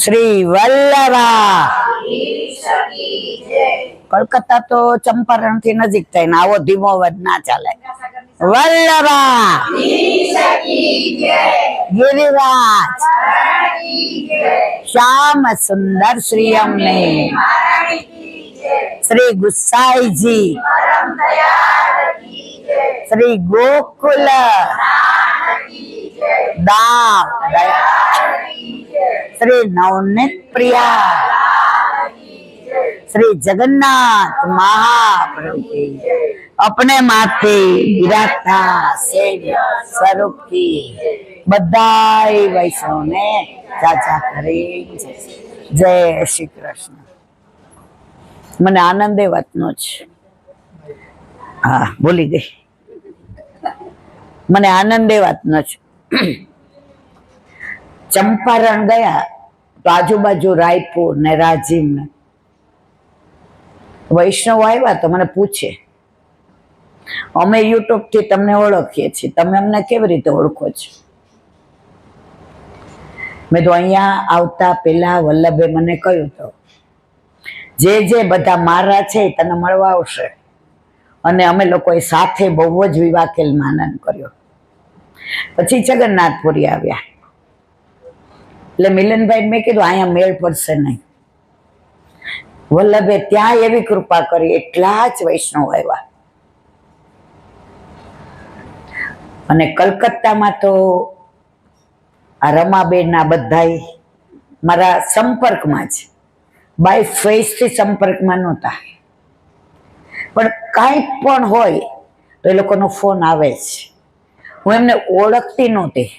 શ્રી વલ્લભા કલકત્તા તો ચંપારણ થી નજીક થાય ને આવો ધીમો અવાજ ના ચાલે. વલ્લભા ગિરિરાજ શ્યામ સુંદર શ્રી અમને શ્રી ગુસાઈજી શ્રી ગોકુલ દામ श्री नवनीत प्रिया श्री जगन्नाथ महाप्रभु की अपने माथे विराजता स्वरूप की बधाई वैष्णव ने चाचा करे जय श्री कृष्ण. મને આનંદ એ વાતનો છે. હા બોલી ગઈ. મને આનંદ એ વાતનો છે. ચંપારણ ગયા તો આજુબાજુ રાયપુર ને રાજીવ ને વૈષ્ણવ આવ્યા તો મને પૂછે, અમે યુટ્યુબ થી તમને ઓળખીએ છીએ, તમે અમને કેવી રીતે ઓળખો છો? મેં તો અહીંયા આવતા પેલા વલ્લભે મને કહ્યું તો જે બધા મારા છે તને મળવા આવશે, અને અમે લોકોએ સાથે બહુ જ વિવાકેલમાં આનંદ કર્યો. પછી જગન્નાથપુરી આવ્યા એટલે મિલનભાઈ મેં કીધું અહીંયા મેળ પડશે નહીં. વલ્લભે ત્યાં એવી કૃપા કરી, એટલા જ વૈષ્ણવ આવ્યા. અને કલકત્તામાં તો આ રમાબેન ના બધા મારા સંપર્કમાં જ, બાય ફેસ થી સંપર્કમાં નહોતા, પણ કાંઈ પણ હોય તો એ લોકોનો ફોન આવે જ. હું એમને ઓળખતી નહોતી,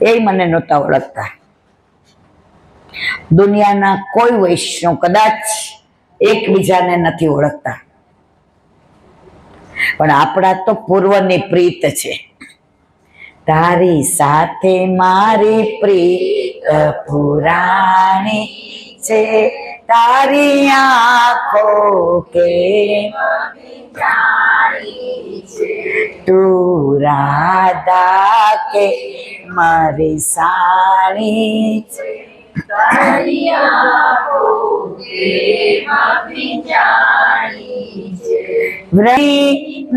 એ મને નહોતા ઓળખતા. દુનિયાના કોઈ વૈષ્ણવ કદાચ એકબીજાને નથી ઓળખતા, પણ આપણા તો પૂર્વની પ્રીત છે. તારી સાથે મારી પ્રીત પુરાણી છે, તારી આંખો કે તું રાધા કે મારી સાણી છે,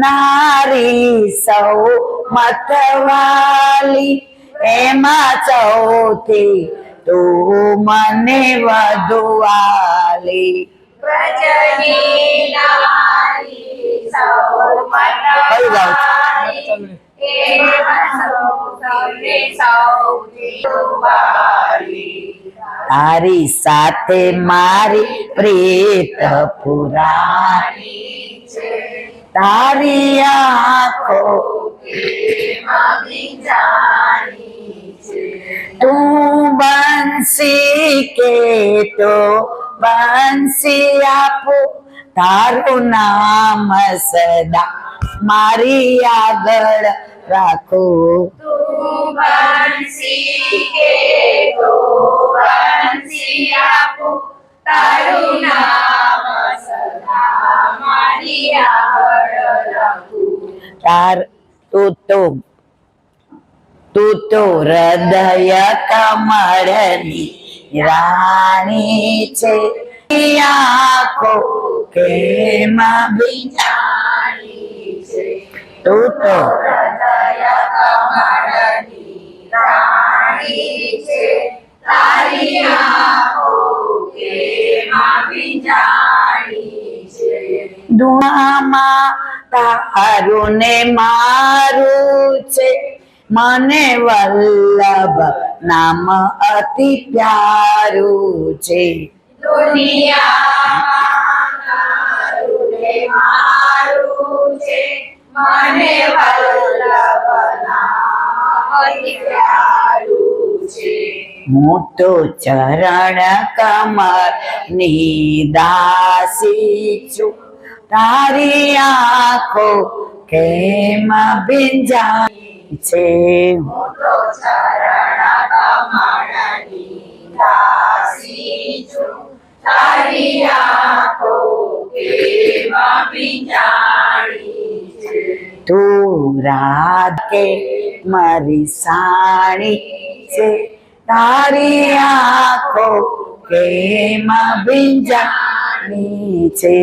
નારી સૌ મતવાલી એમાં સૌથી તું મને વધુ વાલી. તારી સાથે મારી પ્રીત પુરાણી છે, તારી આંખો તું બંસી કે તો બંસી આપો, તારું નામ સદા મારી આગળ રાખો. તું તો હૃદય કમળની રાણી છે, આંખો કેમાં ભીંજાણી છે, તું તો હૃદય કમળની રાણી છે, તારી આંખો કેમાં ભીંજાણી છે. દુઆમાં તારું ને મારું છે, મને વલ્લભ નામ અતિ પ્યારું છે. દુનિયામાં તારું ને મારું છે, મને વલ્લભ નામ અતિ પ્યારું છે. હું તો ચરણ કમળની દાસી છું, તારી આંખો કેમ ભીંજાય છે. હું તો ચરણ કમળની દાસી છું, તારી આંખો કેમ ભીંજાય છે. તું રાધે મારી સાણી છે, તારી આંખો કેમાં ભીંજાણી છે.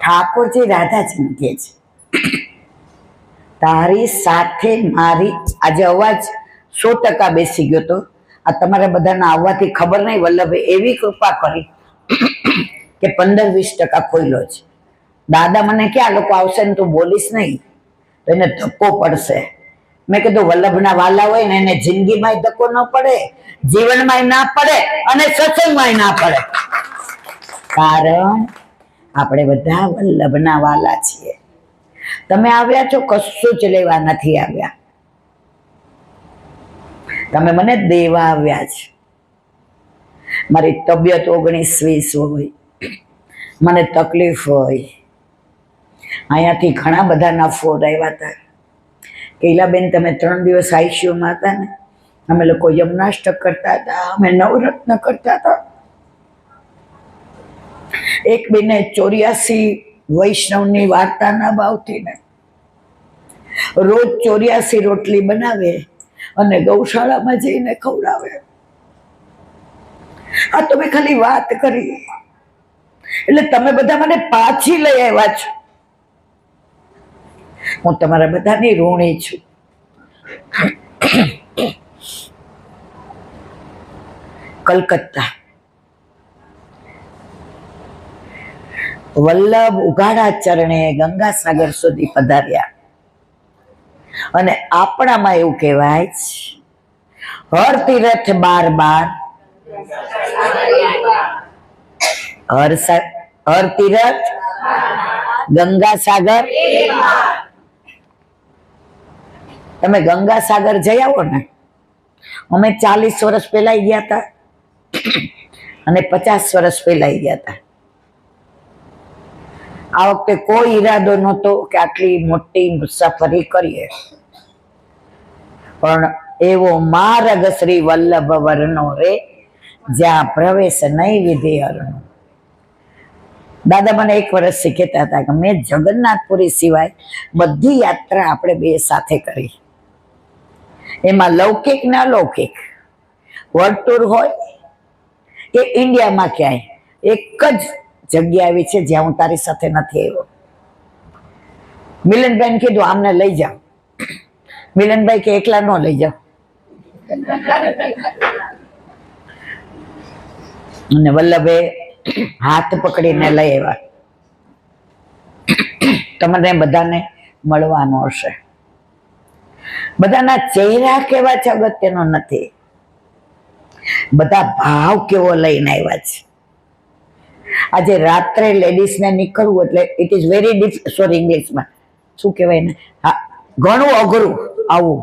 ઠાકોરજી રાધાજી કહે છે, તારી સાથે મારી. આજે અવાજ 100% બેસી ગયો તો આ તમારા બધાના આવવાથી ખબર નહીં, વલ્લભે એવી કૃપા કરી કે 15-20% ખોલ્યો છે. દાદા મને કે આ લોકો આવશે ને તું બોલીશ નહીં તો એને ધક્કો પડશે. મેં કીધું વલ્લભના વાલા હોય ને એને જિંદગીમાં ધક્કો ન પડે, જીવનમાં ના પડે અને સત્સંગમાં ના પડે, કારણ આપણે બધા વલ્લભના વાલા છીએ. તમે આવ્યા છો કશું જ લેવા નથી આવ્યા, તમે મને દેવા આવ્યા છે. મારી તબિયત 19-20 હોય, મને તકલીફ હોય, અહીંયાથી ઘણા બધાના ફોન આવ્યા હતા કે ઈલાબેન તમે 3 દિવસ આઈસીયુમાં હતા ને, અમે લોકો યમનાષ્ટક કરતા હતા, અમે નવરત્ન કરતા હતા. એક બેને 84 વૈષ્ણવની વાર્તાના ભાવથી ને રોજ 84 રોટલી બનાવે અને ગૌશાળામાં જઈને ખવડાવે. આ તો મેં ખાલી વાત કરી, એટલે તમે બધા મને પાછી લઈ આવ્યા છો. હું તમારા બધાની ઋણી છું. કલકત્તા વલ્લભ ઉઘાડા ચરણે ગંગાસાગર સુધી પધાર્યા અને આપણામાં એવું કહેવાય છે, હર તીરથ 12 હર તીરથ ગંગાસાગર. તમે ગંગાસાગર જઈ આવો ને. અમે 40 વર્ષ પહેલા ગયા હતા અને 50 વર્ષ પહેલા ગયા હતા. આ વખતે કોઈ ઈરાદો નહોતો કે આટલી મોટી મુસાફરી કરીએ, પણ એવો માર્ગ શ્રી વલ્લભ વર્ણો રે જ્યાં પ્રવેશ નહીં વિધિ હરણો. દાદા મને 1 વર્ષથી કહેતા હતા કે મેં જગન્નાથપુરી સિવાય બધી યાત્રા આપણે 2 સાથે કરી, એમાં લૌકિક ને અલૌકિક, વર્લ્ડ ટૂર હોય કે ઇન્ડિયામાં ક્યાંય, એક જ જગ્યા આવી છે જ્યાં હું તારી સાથે નથી આવ્યો. મિલનભાઈ કીધું આમને લઈ જાઓ. મિલનભાઈ કે એકલા ન લઈ જાઓ. અને વલ્લભે હાથ પકડીને લઈ આવ્યા. તમને બધાને મળવાનું હશે. બધાના ચહેરા કેવા છે અગત્યનો નથી, બધા ભાવ કેવો લઈને આવ્યા છે. આજે રાત્રે લેડીઝને નીકળવું એટલે ઇટ ઇઝ વેરી સોરી ઇંગ્લિશમાં શું કહેવાય ને, હા ઘણું અઘરું આવું.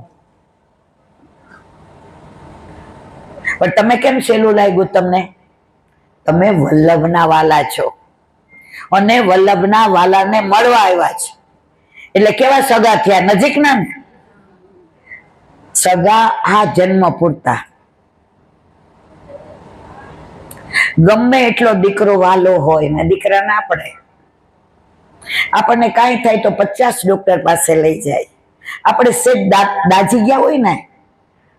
પણ તમે કેમ સહેલું લાગ્યું તમને? તમે વલ્લભના વાલા છો અને વલ્લભના વાલાને મળવા આવ્યા છે, એટલે કેવા સગા થયા, નજીકના ને સગા. આ જન્મ પૂરતા ગમે એટલો દીકરો વાલો હોય ને દીકરા ના પડે, આપણને કાંઈ થાય તો 50 ડોક્ટર પાસે લઈ જાય. આપણે સેજ દાજી ગયા હોય ને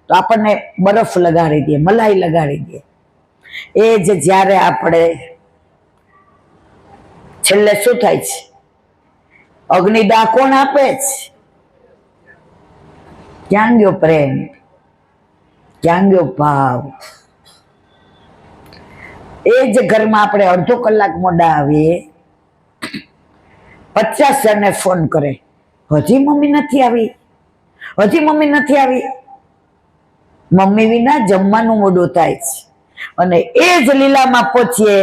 તો આપણને બરફ લગાડી દે, મલાઈ લગાડી દે. એ જ જ્યારે આપણે છેલ્લે શું થાય છે, અગ્નિદાહ કોણ આપે છે? ક્યાં ગયો પ્રેમ, ક્યાં ગયો ભાવ? એ જ ઘરમાં આપણે અડધો કલાક મોડા આવીએ, 50 જણને ફોન કરે, હજી મમ્મી નથી આવી, હજી મમ્મી નથી આવી. મમ્મી વિના જમવાનું મોડું થાય છે. અને એ જ લીલામાં પહોંચીએ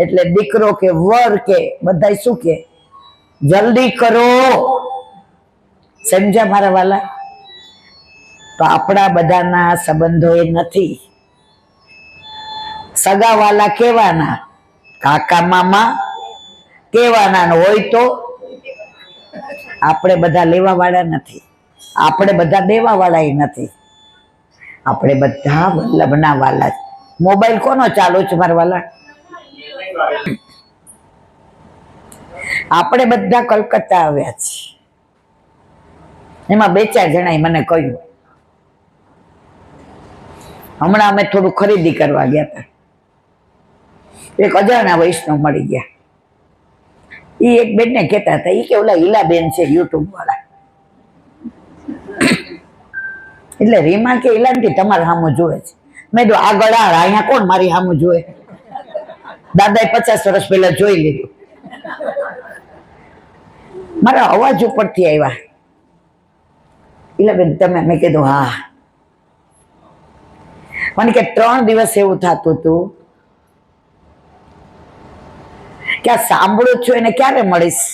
એટલે દીકરો કે વર કે બધા શું કે, જલ્દી કરો. સમજ્યા મારા વાલા? તો આપણા બધાના સંબંધો એ નથી. સગાવાલા કેવાના, કાકા મામા કેવાના હોય તો આપણે બધા લેવા વાળા નથી, આપણે બધા દેવા વાળા નથી, આપણે બધા વલ્લભના વાલા. મોબાઈલ કોનો ચાલુ છે મારા વાલા? આપણે બધા કલકત્તા આવ્યા છીએ. એમાં 2-4 જણાએ મને કહ્યું, હમણાં અમે થોડું ખરીદી કરવા ગયા હતા, એક અજાણ્યા વૈષ્ણવ મળી ગયા. એ એક બેન ને કહેતા હતા, એ કે ઓલા હીલાબેન છે યુટ્યુબ વાળા. એટલે રીમા કે ઈલાનથી તમારે સામું જોવે છે. મેં કીધું આગળ અહીંયા કોણ મારી સામું જોવે? દાદાએ 50 વર્ષ પહેલા જોઈ લીધું. મારા અવાજ ઉપરથી આવ્યા, ઈલાબેન તમે? મેં કીધું હા. મને કે 3 દિવસ એવું થતું હતું કે આ સાંભળું છું એને ક્યારે મળીશ.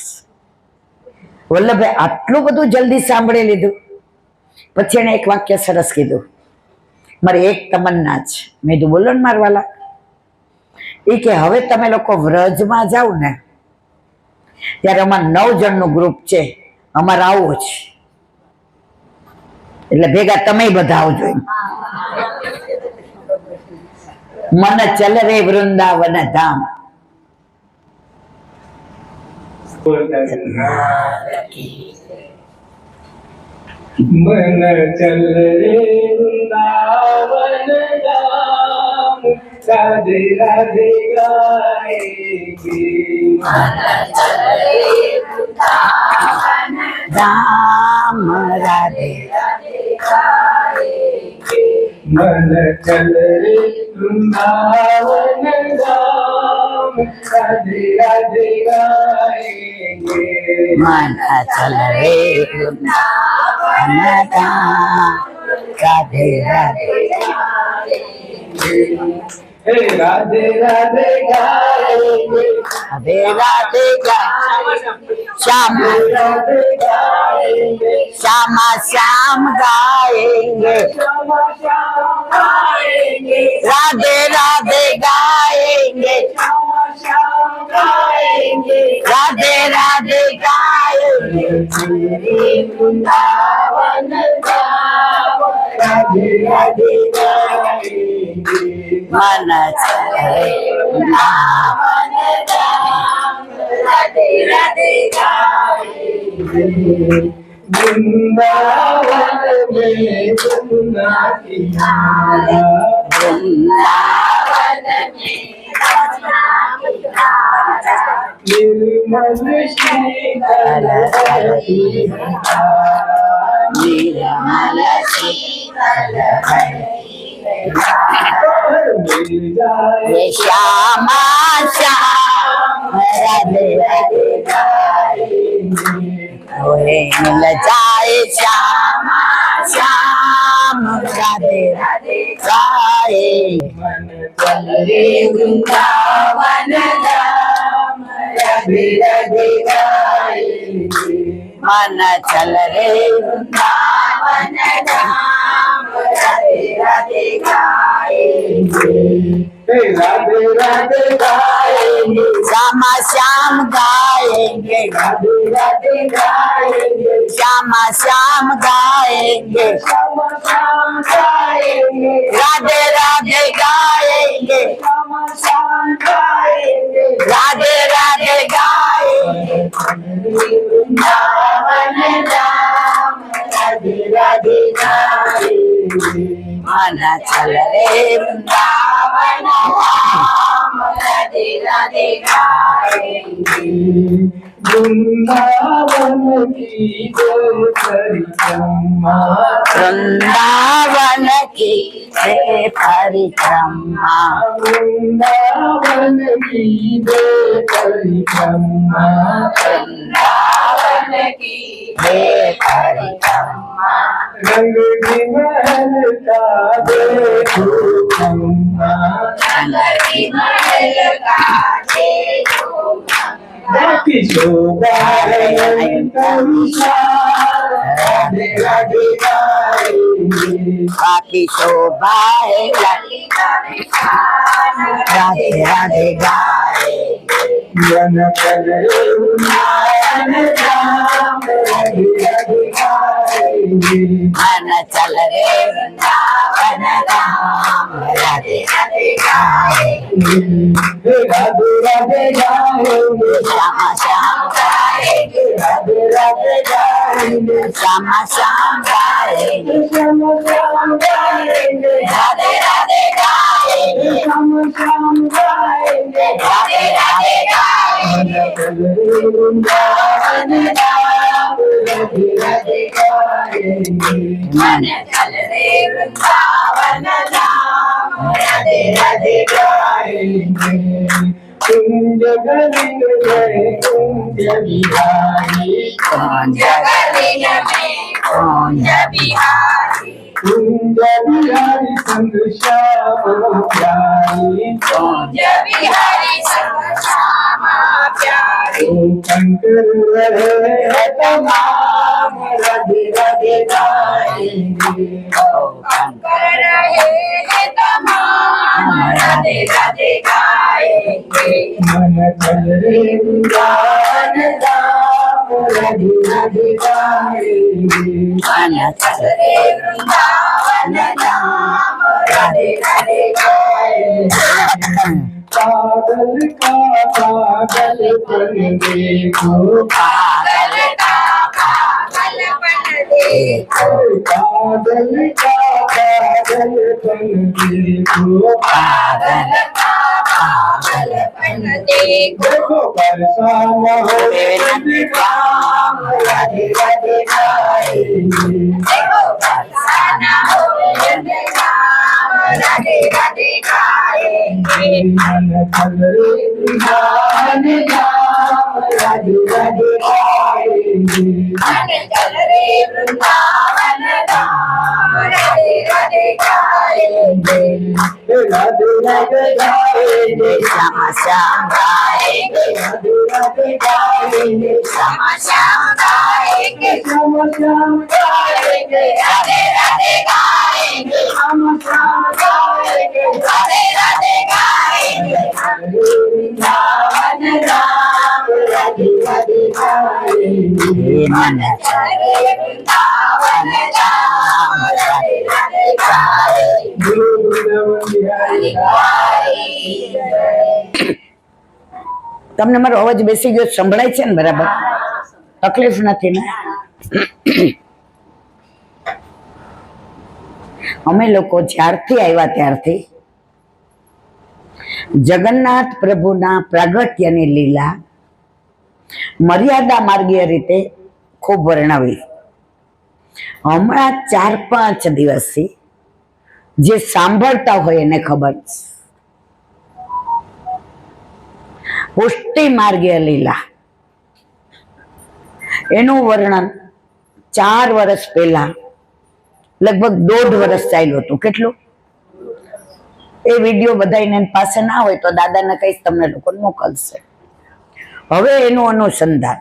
વલ્લભભાઈ આટલું બધું જલ્દી સાંભળી લીધું. પછી એને એક વાક્ય સરસ કીધું, મારી એક તમન્ના છે. મેં કીધું બોલો ને મારવાલા. એ કે હવે તમે લોકો વ્રજમાં જાઓ ને ત્યારે અમારે 9 જણનું ગ્રુપ છે, અમારે આવવું છે, એટલે ભેગા તમે બધા આવજો. મન ચલ રે વૃંદાવન ધામ. मन चल रे वृंदावन धाम, राधे राधे गाएंगे। मन चल रे वृंदावन धाम, राधे राधे गाएंगे। मन चल रे वृंदावन धाम, राधे राधे गाएंगे। मन चल रे वृंदावन धाम, राधे राधे हे राधे राधे गाएंगे, राधे राधे श्याम राधे गाएंगे, श्यामा श्याम गाएंगे, श्यामा श्याम गाएंगे, राधे राधे गाएंगे, श्यामा श्याम गाएंगे। राधे राधे गाएंगे। वृंदावन धाम, राधे राधे गाएंगे। मन चले वृंदावन धाम, राधे राधे गाएंगे। वृंदावन में यमुना किनारा, वृंदावन में यमुना किनारा, निर्मल शीतल हरि धारा, निर्मल शीतल मिल जाए ये श्यामा श्याम, राधे राधे ओए मिल जाए श्यामा श्याम, राधे राधे गाए। मन चल रे वृंदावन धाम, राधे राधे गाएंगे। मन चल रे वृंदावन धाम, राधे राधे गाएंगे। हे राधे राधे गाएंगे, श्यामा श्याम गाएंगे, राधे राधे गाएंगे, श्यामा श्याम गाएंगे, श्यामा श्याम गाएंगे, राधे राधे गाएंगे, श्यामा श्याम गाएंगे। राधे राधे गाएंगे। वृंदावन धाम, राधे राधे गाएंगे। मन चल रे वृंदावन धाम, राधे राधे गाएंगे। वृंदावन की जय परिक्रमा, वृंदावन की जय परिक्रमा, वृंदावन की जय परिक्रमा, वृंदावन की जय परिक्रमा, रंग की महल का देखो खम्मा, रंग की महल का देखो बाकी शोभा राधे राधे गाएंगे। बाकी शोभा है ललिता विशाल, राधे राधे गाए। मन चल रे वृंदावन धाम, राधे राधे गाएंगे। मन चल रे वृंदावन धाम राधे राधे गाएंगे राधे राधे गाएंगे श्याम श्याम गाएंगे राधे राधे गाएंगे श्याम श्याम गाएंगे श्याम श्याम गाएंगे राधे राधे गाएंगे श्याम श्याम गाएंगे राधे राधे गाएंगे वृंदावन धाम राधे राधे गाएंगे मन चल रे वृंदावन धाम राधे राधे गाएंगे कुंज गलिन में कुंज बिहारी कुंज गलिन में कुंज बिहारी कुंज बिहारी संग श्याम प्यारी कुंज बिहारी संग श्यामा प्यारी शंकर रहे तमाम राधे राधे गाएंगे शंकर रहे तमाम राधे राधे गाएंगे मन चल रे वृंदावन धाम राधे राधे गाएंगे मन चल रे वृंदावन धाम राधे राधे गाएंगे पागल का पागल बन देखो पागल का पागलपन देखो पागल का पागल बन देखो पागल का पागलपन देखो देखो परेशान हो काम राधे राधे गाएंगे देखो बरसाना हो काम राधे राधे गाएंगे मन चल रे वृंदावन धाम राधे राधे गाएंगे मन चल रे वृंदावन धाम राधे राधे गाएंगे राधे राधे गाएंगे श्याम श्याम गाएंगे राधे राधे गाएंगे श्याम श्याम गाएंगे श्याम श्याम गाएंगे राधे राधे गाएंगे श्याम श्याम गाएंगे राधे राधे गाएंगे वृंदावन धाम राधे राधे गाएंगे मन चल रे वृंदावन धाम राधे राधे गाएंगे वृंदावन बिहारी તમને મારો અવાજ બેસી ગયો સંભળાય છે ને બરાબર તકલીફ નથી ને અમે લોકો જ્યારથી આવ્યા ત્યારથી જગન્નાથ પ્રભુના પ્રાગટ્યની લીલા મર્યાદા માર્ગીય રીતે ખૂબ વર્ણવી હમણાં 4-5 દિવસથી જે સાંભળતા હોય એને ખબર છે પુષ્ટિ માર્ગીય લીલા એનું વર્ણન 4 વર્ષ પહેલા લગભગ 1.5 વર્ષ ચાલ્યું હતું કેટલું એ વિડીયો બધાને પાસે ના હોય તો દાદાને કહીશ તમને લોકો મોકલશે હવે એનું અનુસંધાન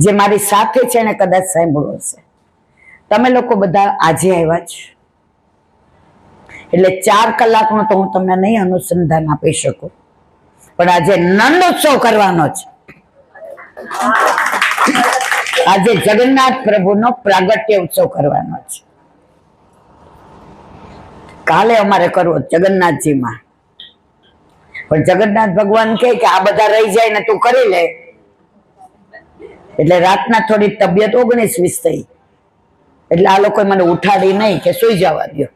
જે મારી સાથે છે એને કદાચ સાંભળ્યું હશે તમે લોકો બધા આજે આવ્યા છો એટલે 4 કલાકનું તો હું તમને નહીં અનુસંધાન આપી શકું પણ આજે નંદ ઉત્સવ કરવાનો છે આજે જગન્નાથ પ્રભુનો પ્રાગટ્ય ઉત્સવ કરવાનો છે કાલે અમારે કરવો જગન્નાથજીમાં પણ જગન્નાથ ભગવાન કહે કે આ બધા રહી જાય ને તું કરી લે એટલે રાતના થોડી તબિયત 19-20 થઈ એટલે આ લોકોએ મને ઉઠાડી નહીં કે સુઈ જવા દો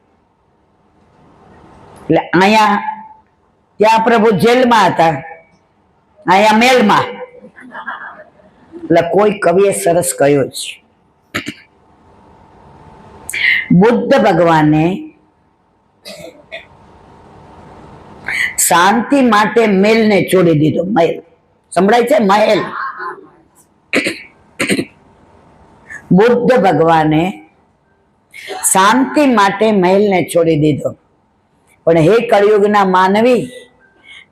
એટલે અહીંયા ત્યાં પ્રભુ જેલમાં હતા અહીંયા મેલમાં એટલે કોઈ કવિએ સરસ કહ્યું છે બુદ્ધ ભગવાને શાંતિ માટે મેલને છોડી દીધો મહેલ સંભળાય છે મહેલ બુદ્ધ ભગવાને શાંતિ માટે મહેલને છોડી દીધો પણ હે કળિયુગના માનવી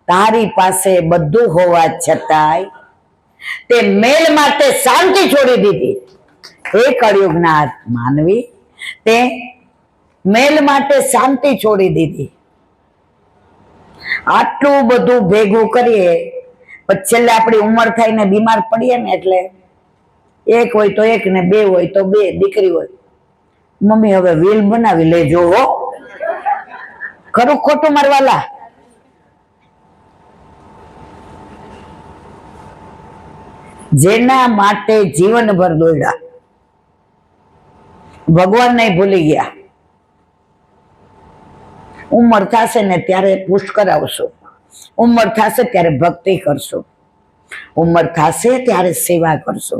તારી પાસે બધું હોવા છતાંય તે મેલ માટે શાંતિ છોડી દીધી હે કળિયુગના માનવી તે મેલ માટે શાંતિ છોડી દીધી આટલું બધું ભેગું કરીએ પછી છેલ્લે આપણી ઉંમર થાય ને બીમાર પડીએ ને એટલે એક હોય તો એક ને બે હોય તો બે, દીકરી હોય. મમ્મી હવે વ્હીલ બનાવી લેજો હો. ખરું ખોટું મારવાલા? જેના માટે જીવનભર દોડ્યા, ભગવાનને ભૂલી ગયા. ઉંમર થશે ને ત્યારે પુષ્ટ કરાવશો, ઉંમર થશે ત્યારે ભક્તિ કરશો, ઉંમર થશે ત્યારે સેવા કરશો.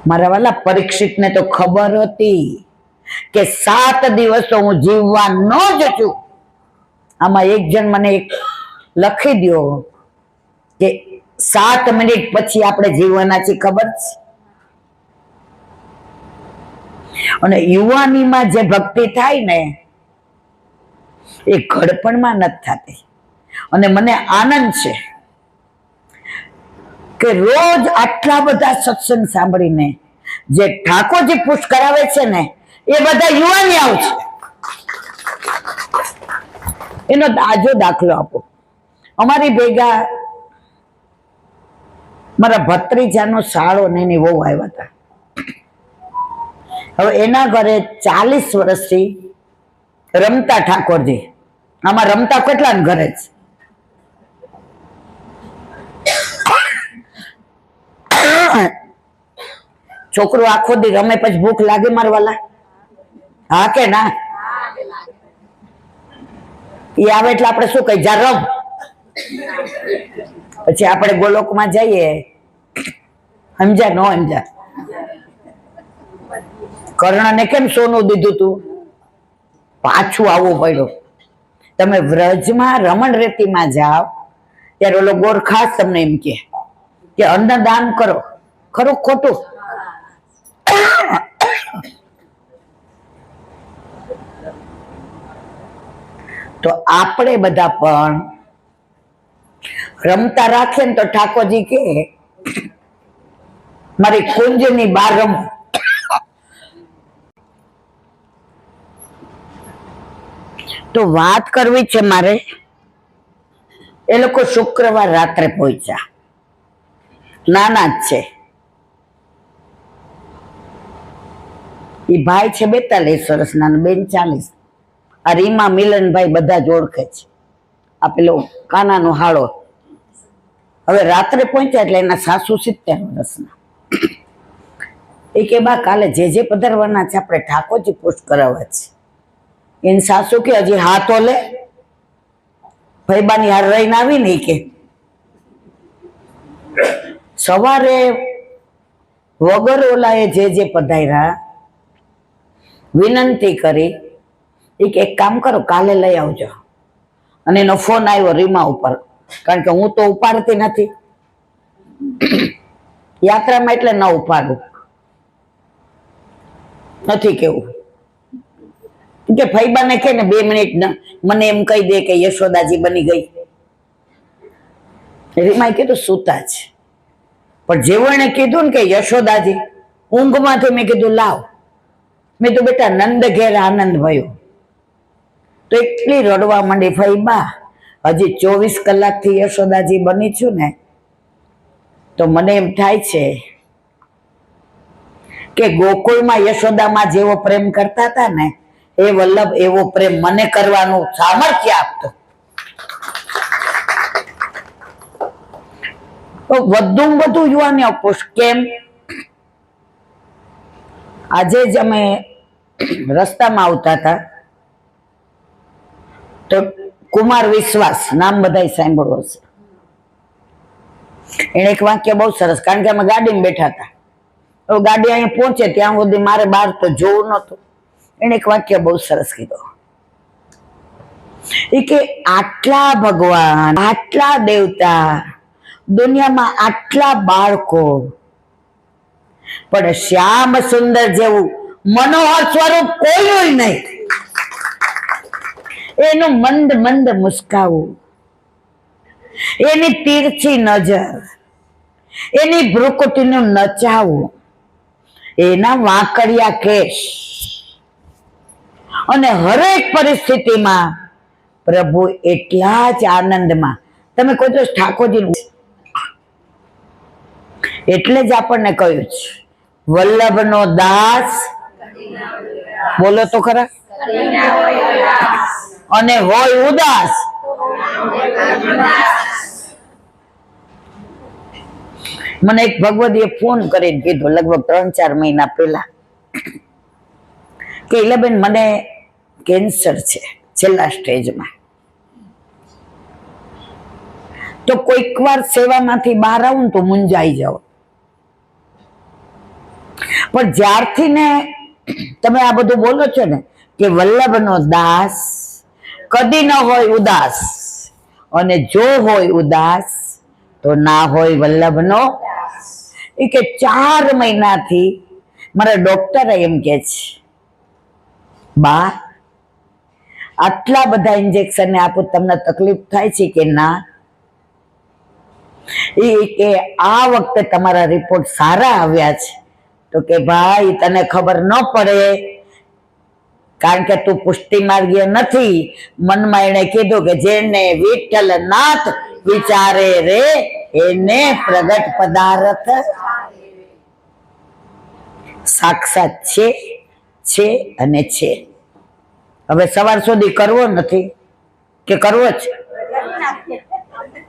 મારા વાલા પરીક્ષિતને તો ખબર હતી કે 7 દિવસો હું જીવવાનો જ છું. આમાં એક જણ મને એક લખી દો કે 7 મિનિટ પછી આપણે જીવવાના છીએ, ખબર છે? અને યુવાનીમાં જે ભક્તિ થાય ને એ ઘડપણમાં નથી થતી. અને મને આનંદ છે કે રોજ આટલા બધા સત્સંગ સાંભળીને જે ઠાકોરજી પુષ્ટ કરાવે છે ને એ બધા યુવાની આવ છે. એનો તાજો દાખલો આપો. અમારી ભેગા મારા ભત્રીજાનો સાળો ને એની વહુ આવ્યા હતા. હવે એના ઘરે 40 વર્ષથી રમતા ઠાકોરજી. આમાં રમતા કેટલા ઘરે છે? છોકરો આખો દી રમે પછી ભૂખ લાગે મારવાલા? હા કે ના? એ આવે એટલે આપણે શું કહી, જા રમ. પછી આપણે ગોલોકમાં જઈએ, સમજ્યા ન સમજ્યા? કર્ણને કેમ સોનું દીધું તું? પાછું આવવું પડ્યું. તમે વ્રજમાં રમણ રેતીમાં જાઓ ત્યારે ઓલો ગોરખાસ તમને એમ કે અન્નદાન કરો. ખરું ખોટું? તો આપણે બધા પણ રમતા રાખીએ ને તો ઠાકોરજી કે મારી કુંજની બહાર રમો. તો વાત કરવી છે મારે. એ લોકો શુક્રવાર રાત્રે પહોંચ્યા, નાના જ છે. એ ભાઈ છે 42 વર્ષના, બેન 40. આ રીમા મિલનભાઈ બધા જ ઓળખે છે. આ પેલો કાનાનો હાળો. હવે રાત્રે પહોંચ્યા એટલે એના સાસુ 70 વર્ષના. એ કે બા કાલે જે પધારવાના છે આપણે ઠાકોરજી પુષ્ટ કરાવવા છે. એની સાસુ કે હજી હાથો લે, ફૈબાની હાર રહીને આવી નહીં કે સવારે વગર ઓલાએ જે પધાર્યા વિનંતી કરી. એક કામ કરો, કાલે લઈ આવજો. અને એનો ફોન આવ્યો રીમા ઉપર, કારણ કે હું તો ઉપાડતી નથી યાત્રામાં, એટલે ન ઉપાડું. નથી કેવું કે ફૈબાને કે ને 2 મિનિટ મને એમ કહી દે કે યશોદાજી બની ગઈ. રીમાએ કીધું સૂતા છે. પણ જેવું એને કીધું ને કે યશોદાજી, ઊંઘમાંથી મેં કીધું લાવ. મેં તો બેટા નંદ ઘેર આનંદ ભયો. તો એટલી રડવા માંડી ફૈબા, હજી 24 કલાકથી યશોદાજી બની છું ને, તો મને એમ થાય છે કે ગોકુળમાં યશોદામાં જેવો પ્રેમ કરતા હતા ને એ વલ્લભ એવો પ્રેમ મને કરવાનું સામર્થ્ય આપતો. તો વધુ વધુ યુવાનીઓ પુષ્ટ કેમ? આજે જ અમે રસ્તામાં આવતા હતા તો કુમાર વિશ્વાસ નામ બધાય સાંભળ્યું હશે. એને એક વાક્ય બહુ સરસ, કારણ કે અમે ગાડીમાં બેઠા હતા. તો ગાડી અહીંયા પહોંચે ત્યાં સુધી મારે બહાર તો જોવું નહોતું. એને એક વાક્ય બહુ સરસ કીધો. એ કે આટલા ભગવાન, આટલા દેવતા, દુનિયામાં આટલા બાળકો, પણ શ્યામ સુંદર જેવું મનોહર સ્વરૂપ કોઈ નહીં. એનું મંદ મંદ મુસ્કાવું, એની તીરછી નજર, એની ભ્રુકુટીનું નચાવું, એના વાંકડિયા કેશ, અને હરેક પરિસ્થિતિમાં પ્રભુ એટલા જ આનંદમાં. તમે કોઈ દિવસ ઠાકોરજી એટલે જ આપણને કહ્યું છે વલ્લભનો દાસ, બોલો તો ખરા, અને હોય ઉદાસ. મને એક ભગવદીએ ફોન કરીને કીધું લગભગ 3-4 મહિના પહેલા કે ઈલાબેન મને કેન્સર છે છેલ્લા સ્ટેજમાં, તો કોઈક વાર સેવામાંથી બહાર આવું તો મૂંઝાઈ જાઓ, પણ જ્યારથી ને તમે આ બધું બોલો છો ને કે વલ્લભનો દાસ કદી ન હોય ઉદાસ, અને જો હોય ઉદાસ તો ના હોય વલ્લભનો. એ કે 4 મહિનાથી મારા ડોક્ટર એમ કે છે બા આટલા બધા ઇન્જેક્શન આપો તમને તકલીફ થાય છે કે ના? એ કે આ વખતે તમારા રિપોર્ટ સારા આવ્યા છે. તો કે ભાઈ તને ખબર ન પડે કારણ કે તું પુષ્ટિ માર્ગીય નથી. મનમાં એને કીધું કે જેને વિઠ્ઠલ નાથ વિચારે રે એને પ્રગટ પદાર્થ સાક્ષાત છે અને છે. હવે સવાર સુધી કરવો નથી કે કરવો છે?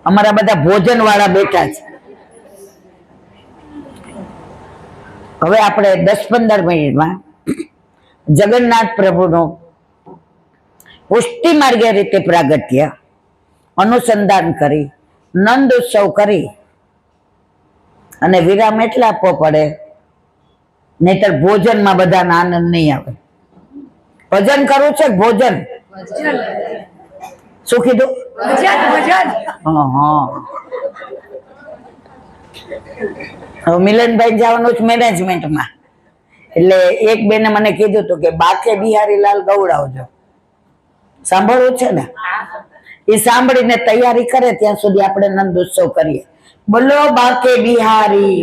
અમારા બધા ભોજન વાળા બેઠા છે. હવે આપણે 10-15 મિનિટમાં જગન્નાથ પ્રભુનું પુષ્ટિ માર્ગીય રીતે પ્રાગટ્ય અનુસંધાન કરી નંદ ઉત્સવ કરી અને વિરામ એટલે આપવો પડે, નહીતર ભોજનમાં બધાને આનંદ નહીં આવે. ભજન કરવું છે ભોજન? શું કીધું? હવે મિલનભાઈ જવાનું છે મેનેજમેન્ટમાં, એટલે એક બેને મને કીધું હતું કે બાકે બિહારીલાલ ગવડાવજો. સાંભળવું છે ને? એ સાંભળીને તૈયારી કરે ત્યાં સુધી આપણે નંદ ઉત્સવ કરીએ. બોલો બાકે બિહારી.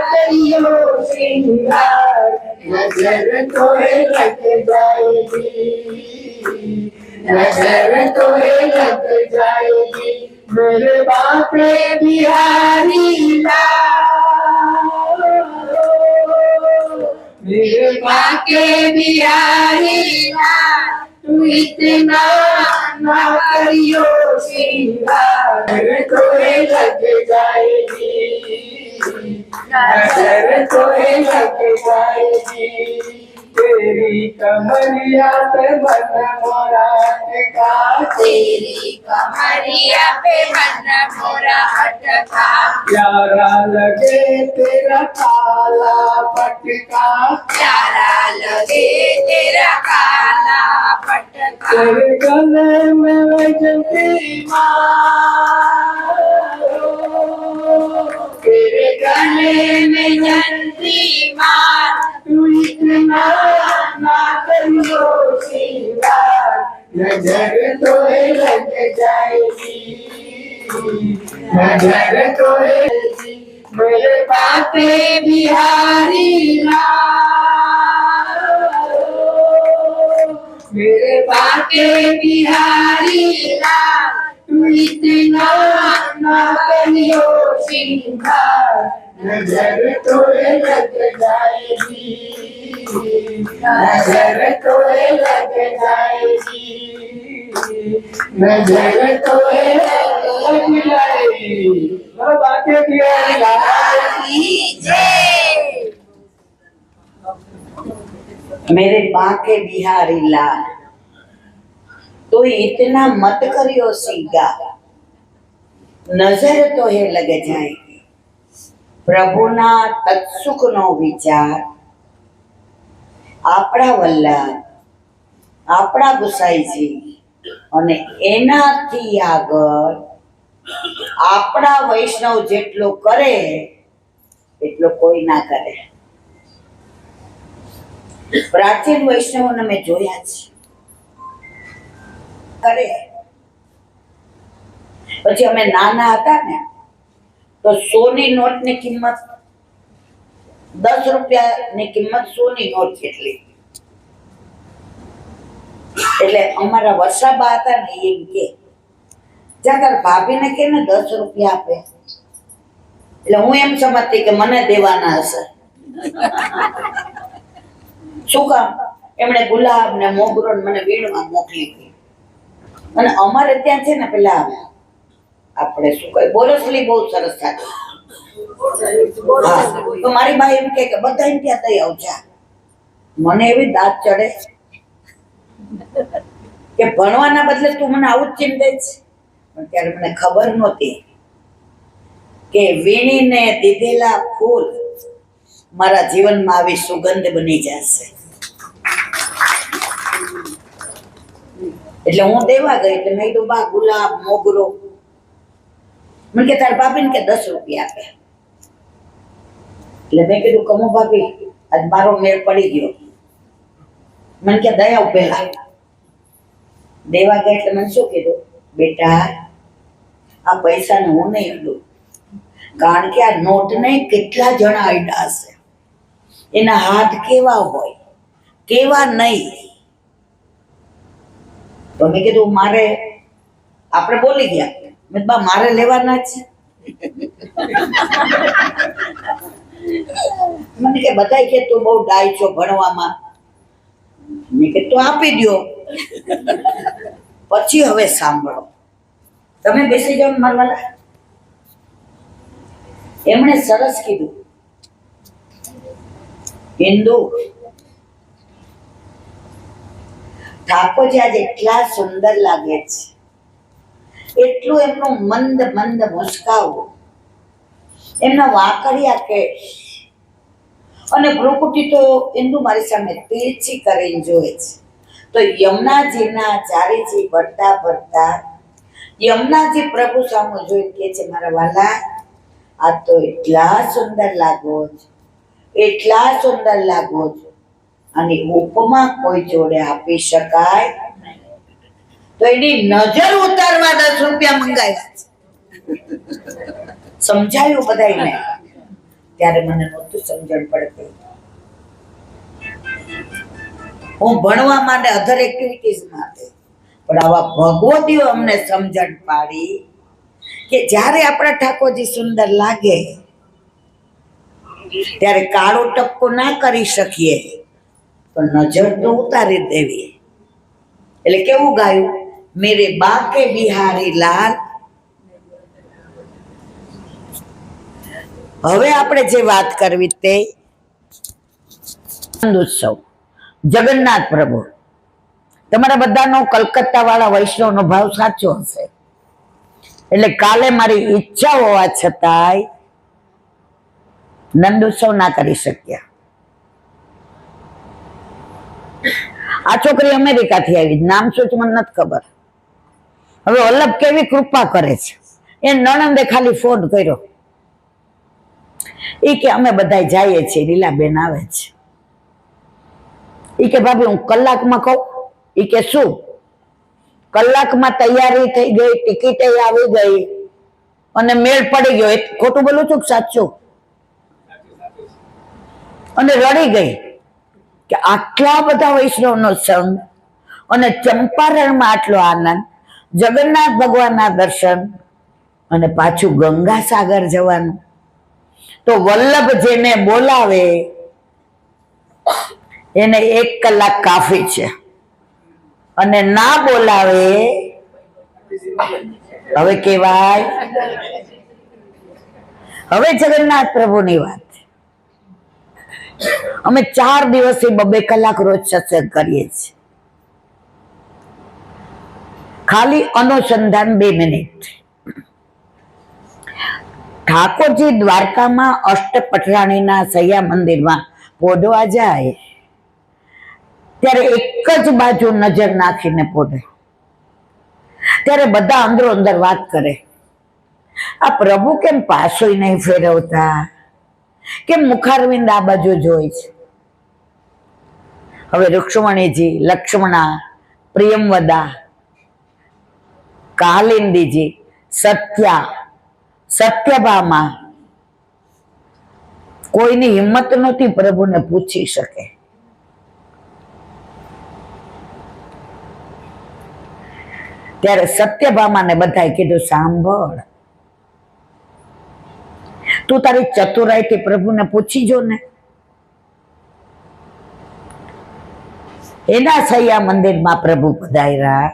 करियो श्रृंगार नजर तोहे लग जाएगी, नजर तोहे लग जाएगी मेरे बापे बिहारी लाल, मेरे बाके बिहारी लाल तू इतना ना करियो श्रृंगार तोहे लग जाएगी, नजर तोहे लग जाएगी तेरी कमरिया पे मन मोरा अटका, तेरी कमरिया पे मन मोरा अटका प्यारा लगे तेरा काला पटका, प्यारा लगे तेरा काला पटका तेरे गले में वैजंती तेरे गले में जंती मार तू इतना ना करियो श्रृंगार नजर तोहे लग जाएगी, नजर तोहे मेरे बाते बिहारी लाल, मेरे बाते बिहारी लाल तू इतना ना करियो श्रृंगार नजर तोहे लग जाएगी, नजर तोहे लग जाएगी, नजर तोहे लग जाएगी बाके बिहारी लाल की जय। मेरे बाके बिहारी लाल तो इतना मत करियो श्रृंगार नजर तो है लग जाएगी प्रभुना तत्सुख नो विचार આપણા વલ્લભ આપણા ગુસાઈજી અને એનાથી આગળ આપણા વૈષ્ણવ જેટલો કરે એટલો કોઈ ના કરે. પ્રાચીન વૈષ્ણવોને મેં જોયા છે કરે. પછી અમે નાના હતા ને તો 100 ની નોટની કિંમત 10 રૂપિયાની કિંમત 100 ની નોટ જેટલી. એટલે અમારા વર્ષાબા હતા ને એમ કે જા તાર ભાભીને કે ને 10 રૂપિયા આપે. એટલે હું એમ સમજતી કે મને દેવાના હશે. શું કામ? એમણે ગુલાબ ને મોગરો ને મને વીણવા મોકલી હતી. અને અમારે ત્યાં છે ને પેલા આપણે શું કહે બોરસલી બહુ સરસ થાય. હા, તો મારી બા એમ કે બધા એમ ત્યાં દઈ આવજા. મને એવી દાંત ચડે કે ભણવાના બદલે તું મને આવું જ ચીંધે છે. પણ ત્યારે મને ખબર નહોતી કે વીણીને દીધેલા ફૂલ મારા જીવનમાં આવી સુગંધ બની જશે. એટલે હું દેવા ગઈ એટલે મેં કીધું બા ગુલાબ મોગરો. મને કે તાર ભાભીને કે 10 રૂપિયા આપે. એટલે મેં કીધું કમો ભાભી આજ મારો મેળ પડી ગયો. મને કે દયા પેલા દેવા ગયા એટલે મને શું કીધું, બેટા આ પૈસા ને હું નહીં અડું, કારણ કે આ નોટ ને કેટલા જણા અડ્યા હશે, એના હાથ કેવા હોય કેવા નહીં. તો મેં કીધું મારે, આપણે બોલી ગયા, મેં બા મારે લેવાના છે. મને કે બધાય કે તું બહુ ડાય છો ભણવામાં. મેં કે તું આપી દો. પછી હવે સાંભળો, તમે બેસી જાઓ ને મારા વાલા. એમણે સરસ કીધું, હિન્દુ ઠાકોરજી આજે એટલા સુંદર લાગે છે, એટલું એમનું મંદ મંદ મુસ્કાવું, એમના વાંકડિયા કેશ અને ભ્રુકુટી તો હિન્દુ મારી સામે તીરછી કરીને જોવે છે. તો યમુનાજીના ચારીજી ભરતા ભરતા યમુનાજી પ્રભુ સામે જોઈ કે છે મારા વાલા આ તો એટલા સુંદર લાગો છો, એટલા સુંદર લાગો છો, અને ઉપમા કોઈ જોડે આપી શકાય. તો એની નજર ઉતારવા 10 રૂપિયા મંગાવ્યા છે. સમજાયું બધાને? ત્યારે મને નહોતું સમજણ પડતી. હું ભણવા માટે અધર એક્ટિવિટીઝ માટે, પણ આવા ભગવતીઓ અમને સમજણ પાડી કે જ્યારે આપણા ઠાકોરજી સુંદર લાગે ત્યારે કાળો ટપકો ના કરી શકીએ તો નજર તો ઉતારી દેવી. એટલે કેવું ગાયું, મેરે બાકે બિહારી લાલ. હવે આપણે જે વાત કરવી તે ઉત્સવ જગન્નાથ પ્રભુ. તમારા બધાનો કલકત્તા વાળા વૈષ્ણવનો ભાવ સાચો હશે. એટલે કાલે મારી ઈચ્છા હોવા છતાંય નંદ ઉત્સવ ના કરી શક્યા. આ છોકરી અમેરિકાથી આવી, નામ શું છે મને નથી ખબર. હવે વલ્લભ કેવી કૃપા કરે છે, એ નણંદે ખાલી ફોન કર્યો, એ કે અમે બધા જઈએ છીએ, લીલાબેન આવે છે. એ કે ભાભી હું કલાકમાં કહું. એ કે શું? કલાકમાં તૈયારી થઈ ગઈ, ટિકિટ આવી ગઈ અને મેળ પડી ગયો. ખોટું બોલું છું કે સાચું? અને રડી ગઈ કે આટલા બધા વૈષ્ણવનો સંગ અને ચંપારણમાં આટલો આનંદ, જગન્નાથ ભગવાનના દર્શન અને પાછું ગંગા સાગર જવાનું. તો વલ્લભ જેને બોલાવે એને 1 કલાક કાફી છે, અને ના બોલાવે હવે કેવાય. હવે જગન્નાથ પ્રભુની વાત, અમે 4 દિવસથી 2 કલાક રોજ સત્સંગ કરીએ છીએ. ખાલી અનુસંધાન 2 મિનિટ. ઠાકોરજી દ્વારકામાં અષ્ટપટરાણીના સૈયા મંદિરમાં પોઢવા જાય ત્યારે એક જ બાજુ નજર નાખીને પોઢે. ત્યારે બધા અંદરો અંદર વાત કરે, આ પ્રભુ કેમ પાછું નહીં ફેરવતા, કેમ મુખારવિંદ આ બાજુ જોઈ છે. હવે રૂક્ષ્મણીજી, લક્ષ્મણા, પ્રિયમવદા, કાલિંદીજી, સત્યા, સત્યભામા, કોઈની હિંમત નહોતી પ્રભુને પૂછી શકે. ત્યારે સત્યભામાને બધાએ કીધું સાંભળ, તું તારી ચતુરાઈથી પ્રભુને પૂછી જો ને. એના સૈયા મંદિરમાં પ્રભુ પધાર્યા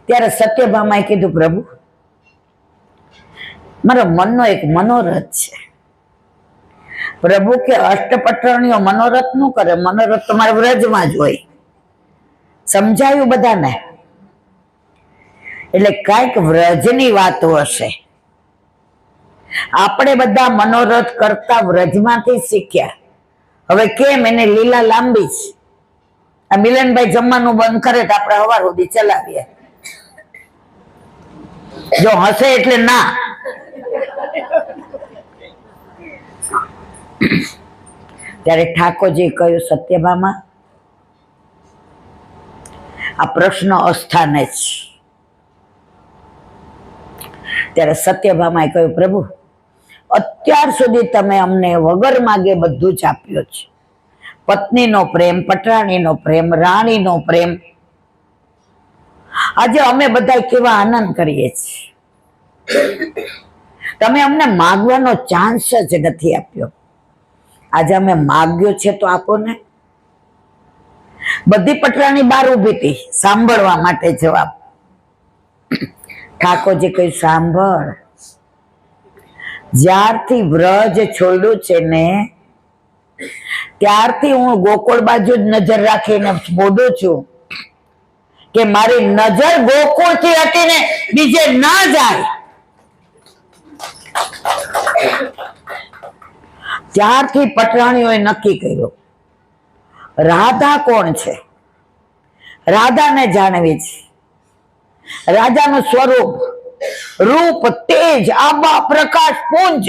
ત્યારે સત્યભામાએ કીધું, પ્રભુ મારો મનનો એક મનોરથ છે. પ્રભુ કે અષ્ટપટરણીઓ મનોરથ નું કરે, મનોરથ તો મારા વ્રજમાં જ હોય. સમજાયું બધાને? એટલે કઈક વ્રજની વાતો હશે. આપણે બધા મનોરથ કરતા વ્રજમાંથી શીખ્યા. હવે કેમ એને લીલા લાંબી છે. આ મિલનભાઈ જમવાનું બંધ કરે તો આપણે સવાર સુધી ચલાવીએ. જો હશે એટલે ના. ત્યારે ઠાકોરજી કહ્યું, સત્યભામા આ પ્રશ્ન અસ્થાને જ. ત્યારે સત્યભામાએ કહ્યું, પ્રભુ અત્યાર સુધી તમે અમને વગર માગે બધું જ આપ્યું છે. પત્નીનો પ્રેમ, પટરાણીનો પ્રેમ, રાણીનો પ્રેમ. આજે અમે બધા કેવા આનંદ કરીએ છીએ. તમે અમને માગવાનો ચાન્સ જ નથી આપ્યો. આજે અમે માગ્યો છે તો આપો ને. બધી પટરાણી બહાર ઊભી હતી સાંભળવા માટે જવાબ. ઠાકોરજી કહ્યું, સાંભળ, જ્યારથી વ્રજ છોડ્યું છે ને ત્યારથી હું ગોકુળ બાજુ જ નજર રાખીને બોલું છું કે મારી નજર ગોકુળ થી હટીને બીજે ના જાય. ત્યારથી પટરાણીઓએ નક્કી કર્યું, રાધા કોણ છે? રાધાને જાણવી છે. રાજાનું સ્વરૂપ, રૂપ, તેજ, આબા, પ્રકાશ, પુંજ.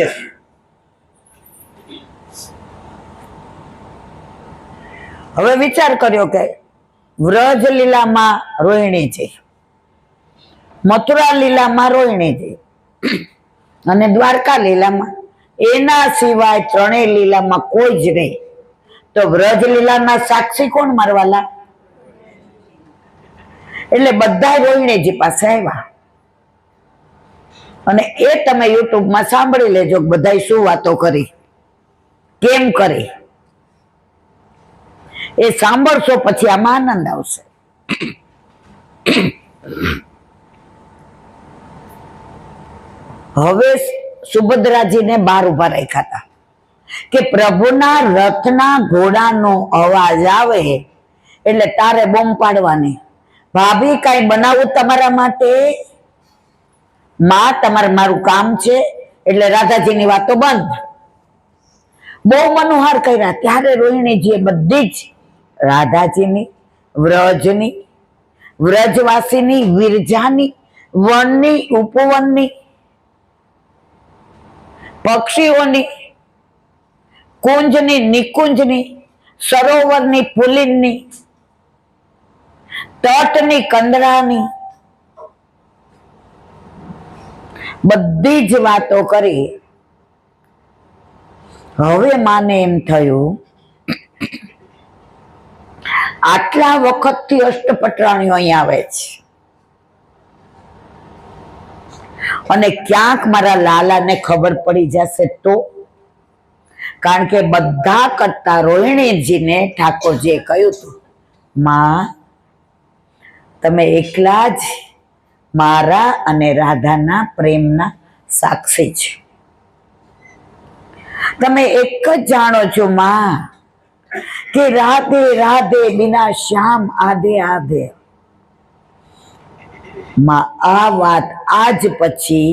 હવે વિચાર કર્યો કે વ્રજ લીલામાં રોહિણીજી, મથુરા લીલામાં રોહિણીજી અને દ્વારકા લીલામાં, એના સિવાય ત્રણેય લીલામાં કોઈ જ નહીં. તો વ્રજ લીલાના સાક્ષી કોણ મારવાલા? એટલે બધા રોહિણીજી પાસે આવ્યા. અને એ તમે યુટ્યુબમાં સાંભળી લેજો બધા શું વાતો કરી, કેમ કરી. એ સાંભળશો પછી આમાં આનંદ આવશે. હવે સુભદ્રાજીને બહાર ઉભા રાખ્યા હતા કે પ્રભુના રથના ઘોડાનો અવાજ આવે એટલે તારે બોમ્બ પાડવાની. ભાભી કઈ બનાવું તમારા માટે? માં તમારે મારું કામ છે. એટલે રાધાજીની વાતો બંધ. બહુ મનોહાર કર્યા. ત્યારે રોહિણીજીએ બધી જ રાધાજીની, વ્રજની, વ્રજવાસીની, વિરજાની, વનની, ઉપવનની, પક્ષીઓની, કુંજની, નિકુંજની, સરોવરની, પુલિનની, તટની, કંદરાની, બધી જ વાતો કરી. હવે માને એમ થયું આટલા વખતથી અષ્ટપટરાણીઓ અહીં આવે છે અને ક્યાંક મારા લાલાને ખબર પડી જશે તો. કારણ કે બધા કરતા રોહિણીજીને ઠાકોરજીએ કહ્યું હતું, માં તમે એકલા જ મારા અને રાધાના પ્રેમના સાક્ષી છે. તમે એક જ જાણો છો માં કે રાધે રાધે બિના શ્યામ આધે આધે. માં આ વાત આજ પછી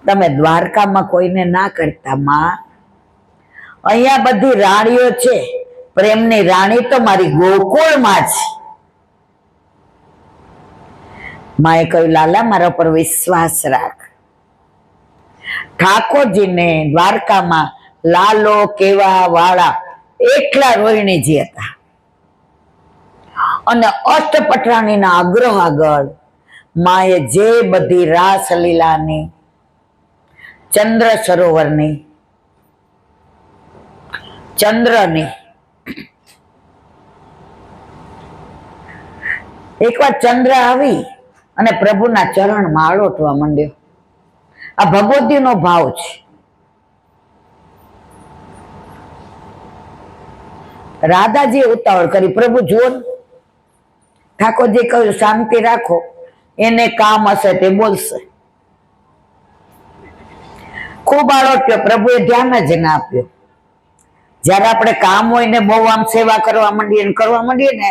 તમે દ્વારકામાં કોઈને ના કરતા. માં અહીંયા બધી રાણીઓ છે, પ્રેમની રાણી તો મારી ગોકુળમાં છે. માએ કહ્યું, લાલા મારા પર વિશ્વાસ રાખ. ઠાકોરજીને દ્વારકામાં લાલો કેવા વાળા એકલા રોહિણીજી હતા. અને અષ્ટપટરાણીના આગ્રહ આગળ માએ જે બધી રાસલીલાની, ચંદ્ર સરોવરની, ચંદ્રની, એકવાર ચંદ્ર આવી અને પ્રભુના ચરણમાં આળોટવા માંડ્યો. આ ભગવતીનો ભાવ છે. રાધાજી ઉતાવળ કરી, પ્રભુ જુઓ ને, ઠાકોરજી કહ્યું શાંતિ રાખો, એને કામ હશે તે બોલશે. ખૂબ આળોટ્યો, પ્રભુએ ધ્યાન જ ના આપ્યો. જયારે આપણે કામ હોય ને બહુ આમ સેવા કરવા માંડીએ ને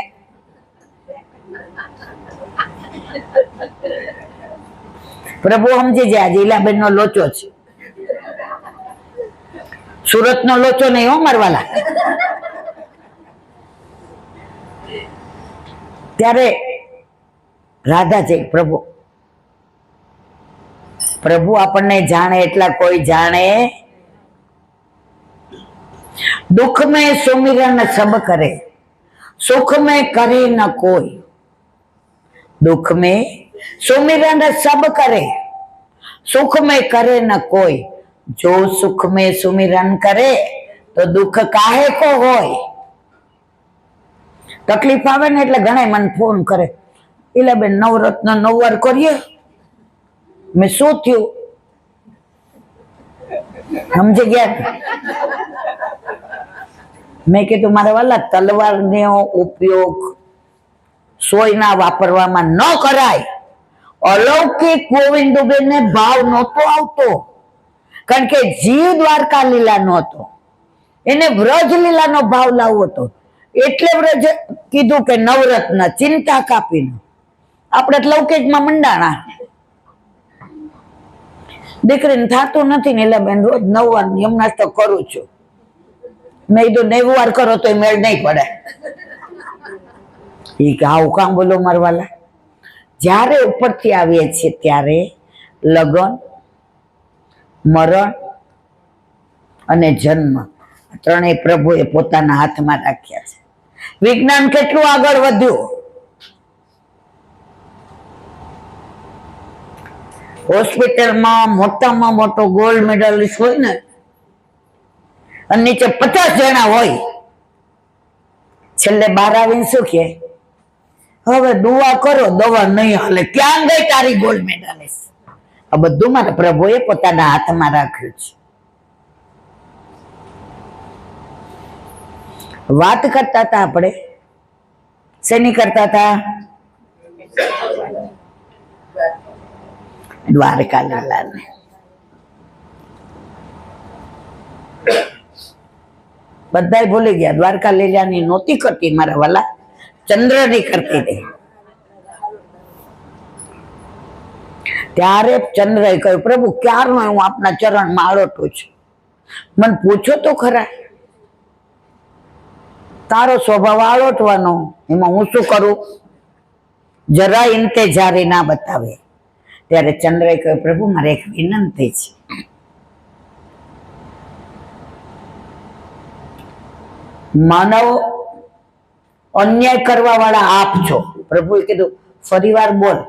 પ્રભુ સમજી જાય લીલાબેન નો લોચો છે, સુરત નો લોચો નહીં હો મારવાલા. ત્યારે રાધાજી પ્રભુ આપણને જાણે એટલા કોઈ જાણે. दुख में सुमिरन सब करे, सुख में करे न कोई. दुख में सुमिरन सब करे, सुख में करे न कोई. जो सुख में सुमिरन करे तो दुख काहे को होय. तकलीफ आवे ने એટલે ઘણા મને ફોન કરે, ઈલાબેન નવરત્ન 9 વાર કરીએ. મેં શું થયું સમજી ગયા? મેં કીધું મારા વાલા, તલવારનો ઉપયોગ સોયના વાપરવામાં ન કરાય. અલૌકિક ગોવિંદુબેનને ભાવ નહોતો આવતો, કારણ કે જીવ દ્વારકા લીલાનો હતો, એને વ્રજ લીલાનો ભાવ લાવવો હતો. એટલે વ્રજ કીધું કે નવરત્ન ચિંતા કાપીને. આપણે લૌકિકમાં મંડાણા. દીકરીને થતું નથી ને એટલે બેન રોજ 9 વાર યમનાષ્ટક કરું છું. મેં કીધું 9 વાર કરો તો મેળ નહીં પડે. એ કે આવું કામ બોલો મારવાલા. જ્યારે ઉપરથી આવીએ છીએ ત્યારે લગ્ન, મરણ અને જન્મ ત્રણેય પ્રભુએ પોતાના હાથમાં રાખ્યા છે. વિજ્ઞાન કેટલું આગળ વધ્યું. હોસ્પિટલમાં મોટામાં મોટો ગોલ્ડ મેડલિસ્ટ હોય ને અને નીચે 50 જણા હોય, છેલ્લે બહાર આવીને શું કે, હવે દુઆ કરો, દવા નહીં હાલે. ક્યાં ગઈ તારી ગોલ્ડ મેડલિસ્ટ? આ બધું મારા પ્રભુએ પોતાના હાથમાં રાખ્યું છે. વાત કરતા હતા આપણે, શેની કરતા હતા? દ્વારકા લીલાને. બધાય ભૂલી ગયા. દ્વારકા લીલાની નહોતી કરતી મારા વાલા, ચંદ્રની કરતી હતી. ત્યારે ચંદ્રએ કહ્યું, પ્રભુ ક્યારનો હું આપના ચરણમાં આળોટું છું, મને પૂછો તો ખરા. તારો સ્વભાવ આળોટવાનો, એમાં હું શું કરું? જરા ઇંતેજારી ના બતાવે. ત્યારે ચંદ્રએ કહ્યું, પ્રભુ મારે એક વિનંતી છે. માનવ અન્યાય કરવા વાળા આપ છો. પ્રભુએ કીધું, ફરી વાર બોલ,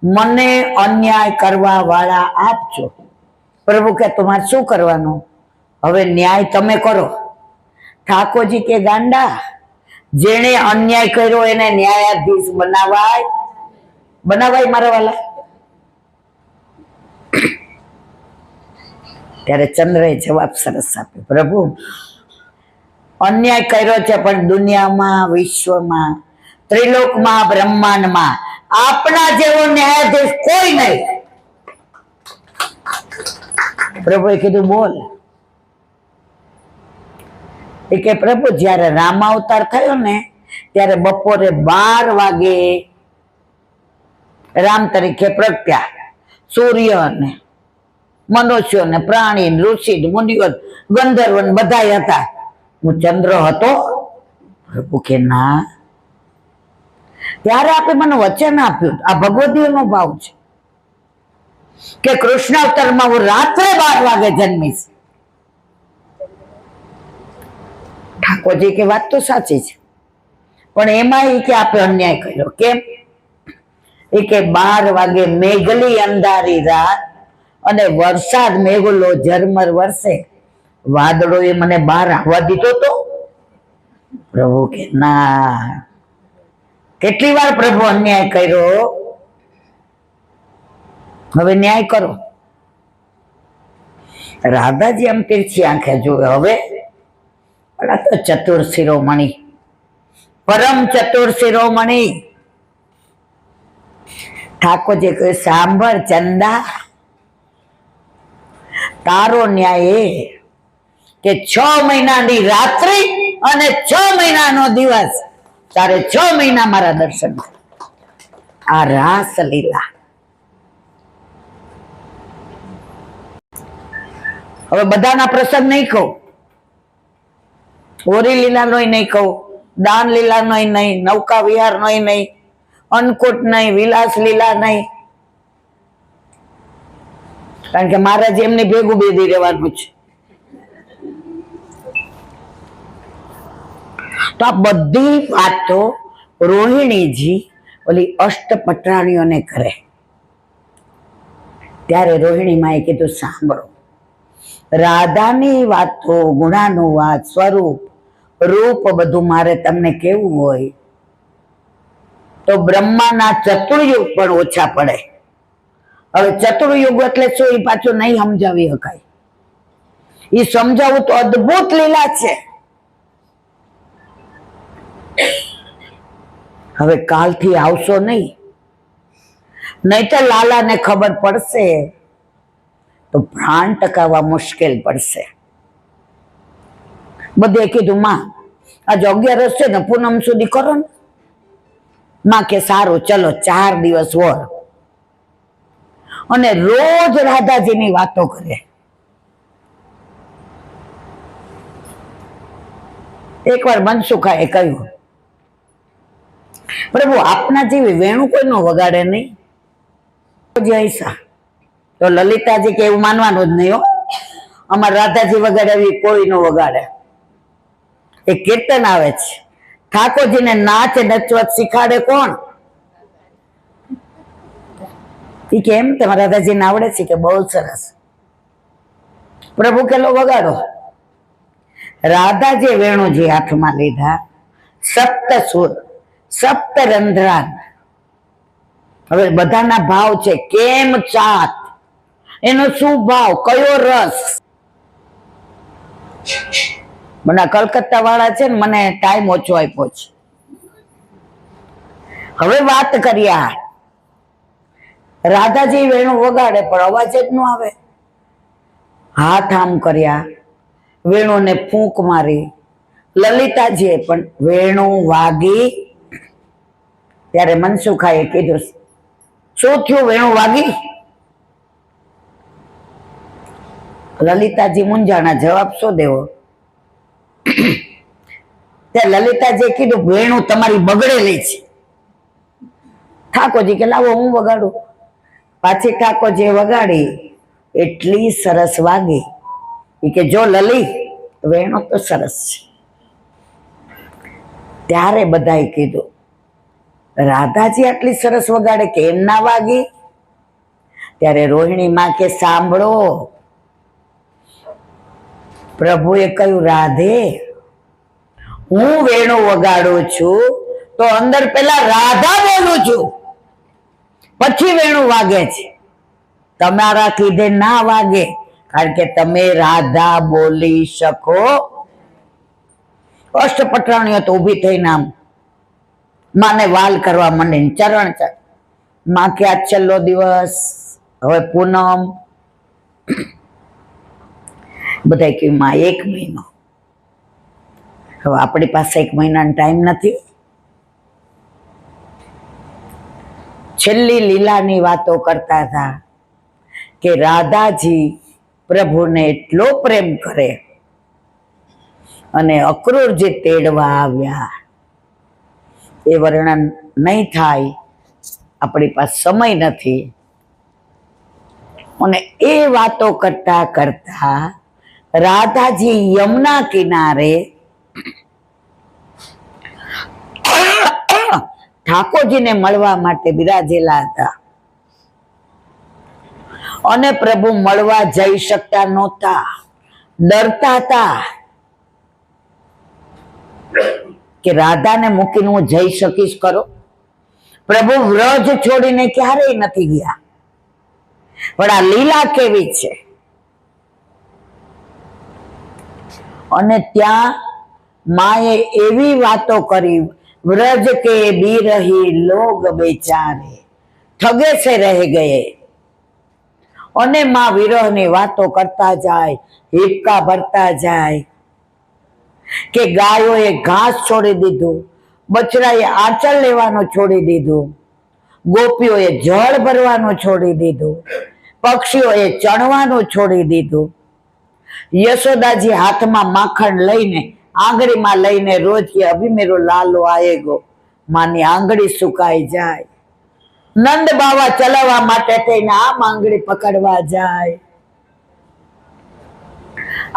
મને અન્યાય કરવા વાળા આપ છો. પ્રભુ કે તમારે શું કરવાનું? હવે ન્યાય તમે કરો. ઠાકોરજી કે ગાંડા, જેણે અન્યાય કર્યો એને ન્યાયાધીશ બનાવાય મારા વાલા? ત્યારે ચંદ્રએ જવાબ સરસ આપ્યો, પ્રભુ અન્યાય કર્યો છે, પણ દુનિયામાં, વિશ્વમાં, ત્રિલોકમાં, બ્રહ્માંડમાં આપના જેવો ન્યાયાધીશ કોઈ નહીં. પ્રભુએ કીધું બોલ. એ કે પ્રભુ જયારે રામાવતાર થયો ને ત્યારે બપોરે 12 વાગે રામ તરીકે પ્રગટ્યા. સૂર્ય ને મનુષ્યો ને પ્રાણી, ઋષિ, મુનિઓ, ગંધર્વ બધા હતા. હું ચંદ્ર હતો? પ્રભુ કે ના. ત્યારે આપે મને વચન આપ્યું. આ ભગવદીનો ભાવ છે કે કૃષ્ણ અવતારમાં હું રાત્રે 12 વાગે જન્મીશ. ઠાકોરજી કે વાત તો સાચી છે, પણ એમાં એ કે આપે અન્યાય કર્યો. કેમ? એ કે 12 વાગે મેઘલી અંધારી રાત અને વરસાદ મેઘલો ઝરમર વરસે, વાદળો એ મને બહાર આવવા દીધો તો? પ્રભુ કે ના. કેટલી વાર પ્રભુ અન્યાય કર્યો? હવે ન્યાય કરો. રાધાજી આમ તીરછી આંખે જોવે. હવે પણ આ તો ચતુર શિરોમણી, પરમ ચતુર શિરોમણી. ઠાકોરજી કહ્યું, સાંભળ ચંદા, તારો ન્યાય એ કે 6 મહિનાની રાત્રિ અને 6 મહિનાનો દિવસ, તારે 6 મહિના મારા દર્શન કરે. આ રાસ લીલા. હવે બધાના પ્રસંગ નહીં કહું, હોરી લીલા નોય નહીં કહું, દાન લીલા નોય નહીં, નૌકા વિહાર નોય નહીં, અન્નકૂટ નહીં, વિલાસ લીલા નહીં, કારણ કે મહારાજ એમની ભેગું બેદી રહેવાનું છે. તો આ બધી વાતો રોહિણીજી ઓલી અષ્ટપટરાણીઓને કરે. ત્યારે રોહિણી માએ કીધું, સાંભળો, રાધાની વાતો, ગુણાનુવાદ, સ્વરૂપ, રૂપ બધું મારે તમને કેવું હોય તો બ્રહ્માના ચતુર્યુગ પણ ઓછા પડે. હવે ચતુર્યુગ એટલે શું એ પાછું નહીં સમજાવી શકાય. એ સમજાવું તો અદ્ભુત લીલા છે. હવે કાલથી આવશો નહીં તો લાલાને ખબર પડશે તો પ્રાણ ટકાવવા મુશ્કેલ પડશે. બધે કીધું, માં આજે 11 છે ને, પૂનમ સુધી કરો ને. માં કે સારું, ચલો 4 દિવસ વર. અને રોજ રાધાજીની વાતો કરે. એકવાર મનસુખાએ કહ્યું, પ્રભુ આપના જેવી વેણુ કોઈ નો વગાડે નહીં. તો લલિતાજી કે એવું માનવાનું જ નહીં હો, અમાર રાધાજી વગાડે એવી કોઈ નો વગાડે. એ કીર્તન આવે છે, ઠાકોરજીને નાચ નચવત શીખાડે કોણ? એ કેમ તમારા રાધાજીને આવડે છે? કે બહુ સરસ. પ્રભુ કેલો વગાડો. રાધાજી વેણુજી હાથમાં લીધા, સપ્ત સુર, સપ્ત રંધ્રાન. હવે બધાના ભાવ છે. કેમ ચાત, એનો શું ભાવ, કયો રસ? મને કલકત્તા વાળા છે ને, મને ટાઈમ ઓછો આપ્યો છે. હવે વાત કરીએ, રાધાજી વેણુ વગાડે પણ અવાજ જ ન આવે. હાથ આમ કર્યા, વેણુને ફૂંક મારી. લલિતાજીએ પણ વેણુ વાગી. ત્યારે મનસુખાએ કીધું, શું થયું, વેણુ વાગી? લલિતાજી મૂંઝાણા, જવાબ શું દેવો? ત્યારે લલિતાજીએ કીધું, વેણુ તમારી બગડેલી છે. ઠાકોરજી કે લાવો હું વગાડું. પાછી ઠાકોરજીએ વગાડી, એટલી સરસ વાગી. એ કે જો લલી, વેણુ તો સરસ છે. ત્યારે બધાએ કીધું, રાધાજી આટલી સરસ વગાડે કે એમ ના વાગી? ત્યારે રોહિણી માં કે સાંભળો, પ્રભુએ કહ્યું, રાધે હું વેણુ વગાડું છું તો અંદર પેલા રાધા બોલું છું, પછી વેણુ વાગે છે. તમારા કીધે ના વાગે, કારણ કે તમે રાધા બોલી શકો. અષ્ટપટરાણીઓ તો ઊભી થઈને આમ માને વાલ કરવા માંડે, ચરણ ચરણ. માં કે આ છેલ્લો દિવસ, હવે પૂનમ. બધા કહ્યું, માં 1 મહિનો. હવે આપણી પાસે 1 મહિનાનો ટાઈમ નથી. છેલ્લી લીલાની વાતો કરતા હતા કે રાધાજી પ્રભુને એટલો પ્રેમ કરે અને અક્રૂરજી તેડવા આવ્યા. એ વર્ણન નહીં થાય, આપણી પાસે સમય નથી. અને એ વાતો કરતા કરતા રાધાજી યમુના કિનારે ઠાકોરજીને મળવા માટે બિરાજેલા હતા. અને પ્રભુ મળવા જઈ શકતા નહોતા, ડરતા હતા કે રાધાને મૂકીને હું જઈ શકીશ ખરો? પ્રભુ વ્રજ છોડીને ક્યારેય નથી ગયા. પણ આ લીલા કેવી છે, અને ત્યાં માએ એવી વાતો કરી, વ્રજ કે બિરહી લોગ બેચારે ઠગે સે રહ ગયે. અને માં વિરહની વાતો કરતા જાય, હિક્કા ભરતા જાય કે ગાયોએ ઘાસ છોડી દીધું, બછડાએ આંચળ લેવાનું છોડી દીધું, ગોપીઓએ જળ ભરવાનું છોડી દીધું, પક્ષીઓએ ચણવાનું છોડી દીધું. યશોદાજી હાથમાં માખણ લઈને આંગળીમાં લઈને રોજ કે અભી મેરો લાલો આયેગો, માની આંગળી સુકાઈ જાય. નંદ બાવા ચલાવવા માટે થઈને આમ આંગળી પકડવા જાય.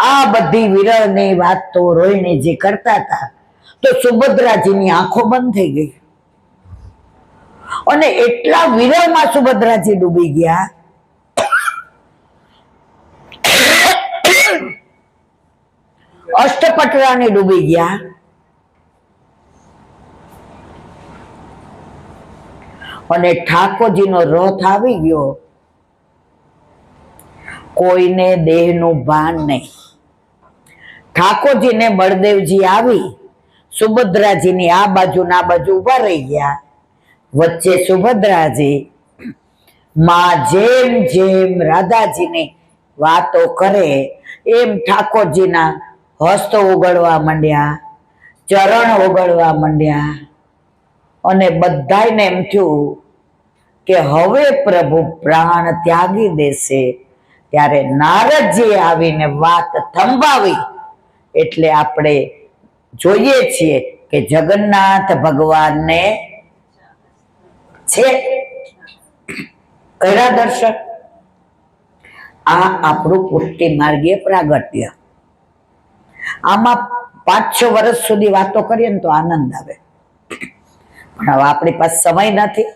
આ બધી વિરહની વાતો રોહિણીજી કરતા હતા તો સુભદ્રાજીની આંખો બંધ થઈ ગઈ અને એટલા વિરહમાં સુભદ્રાજી ડૂબી ગયા અષ્ટપટરાણી ડૂબી ગયા. અને ઠાકોરજીનો રથ આવી ગયો, કોઈને દેહનું ભાન નહીં. ઠાકોરજીને બળદેવજી આવી સુભદ્રાજીની આ બાજુ ના બાજુ ઉભા રહી ગયા. વચ્ચે સુભદ્રાજી માં જેમ જેમ રાધાજીની વાતો કરે એમ ઠાકોરજીના હસ્ત ઓગળવા માંડ્યા, ચરણ ઓગળવા માંડ્યા. અને બધાને એમ થયું કે હવે પ્રભુ પ્રાણ ત્યાગી દેશે. ત્યારે નારદજી આવીને વાત થંભાવી. એટલે આપણે જોઈએ છીએ કે જગન્નાથ ભગવાનને છે કયા દર્શન? આ આપણું પુષ્ટિ માર્ગીય પ્રાગટ્ય. આમાં 5-6 વર્ષ સુધી વાતો કરીએ ને તો આનંદ આવે, પણ હવે આપણી પાસે સમય નથી.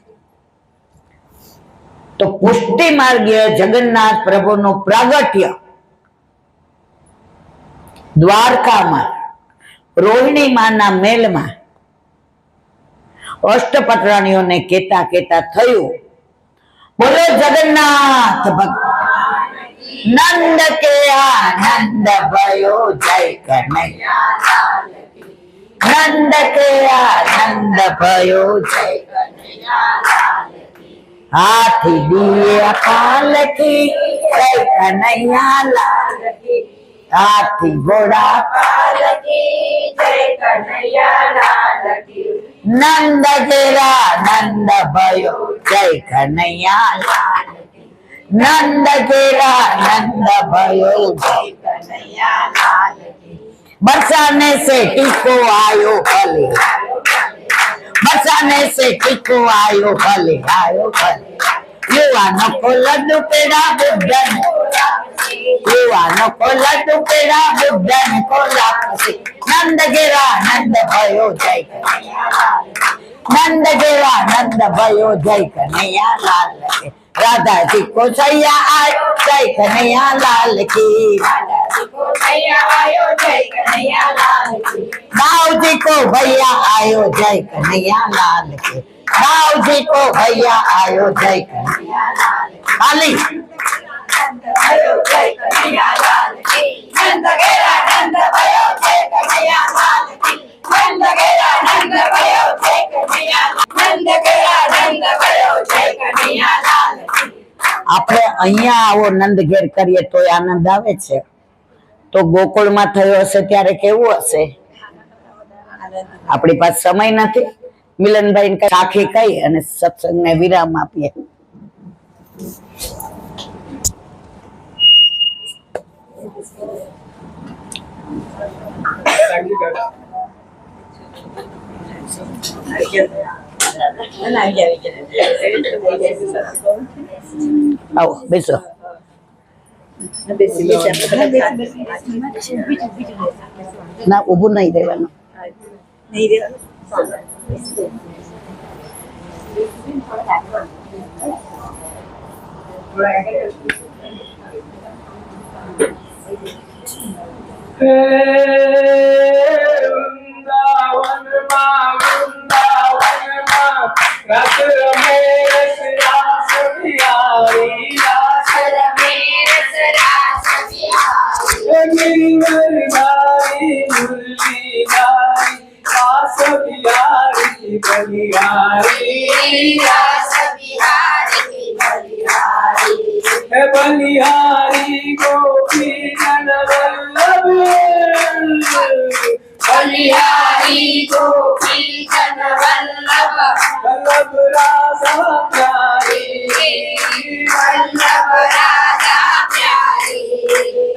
તો પુષ્ટિ માર્ગીય જગન્નાથ પ્રભુનું પ્રાગટ્ય દ્વારકામાં રોહિણી માના મેલમાં અષ્ટપટરાણીઓને કેતા કેતા થયું, બોલો જગન્નાથ ભગવાન નંદ કે આનંદ ભયો જય કનૈયા, નંદ કે આનંદ ભયો જય કનૈયા, હાથી દિયા પાલકી જય કનૈયા લાલ કી, હાથી ઘોડા પાલકી જય કનૈયા લાલ કી, નંદ ઘેરા નંદ ભયો જય કનૈયા લાલ કી, નંદ ઘેરા નંદ ભયો જય કનૈયા લાલ કી. बरसाने से टीको आयो भले, बरसाने से टीको आयो भले, आयो भले. युवानो को लड्डू पेड़ा बुद्धन, युवानो को लड्डू पेड़ा बुद्धन को लापसी. नंद गिरा नंद भयो जय कन्हैया लाल, नंद गिरा नंद भयो जय कन्हैया लाल के. राधा जी को सैया आयो जय कन्हैया लाल की, राधा जी को सैया आयो जय कन्हैया लाल की. दाऊ जी को भैया आयो जय कन्हैया लाल की, दाऊ जी को भैया आयो जय कन्हैया लाल की. खाली नंद भयो जय कन्हैया लाल की, नंद गेरा नंद भयो जय कन्हैया लाल की, नंद गेरा नंद भयो जय कन्हैया, नंद गेरा नंद भयो जय कन्हैया लाल की. આપણે અહીંયા આવો નંદ ઘેર કરીએ તો આનંદ આવે છે, તો ગોકુળમાં થયો હશે ત્યારે કેવું હશે? આપણી પાસે સમય નથી. મિલનભાઈ સાખી કહી અને સત્સંગને વિરામ આપીએ. આવો બેસો. ના ઊભું નહીં રહેવાનું. रस रमे रस रास बिहारी, रस रमे रस रास बिहारी, गिरिवर धारी બલિહારી રાસ બિહારી બલિહારી હે બલિહારી ગોપી જન વલ્લભ બલિહારી ગોપી જન વલ્લભ વલ્લભ રાધા પ્યારી વલ્લભ રાધા પ્યારી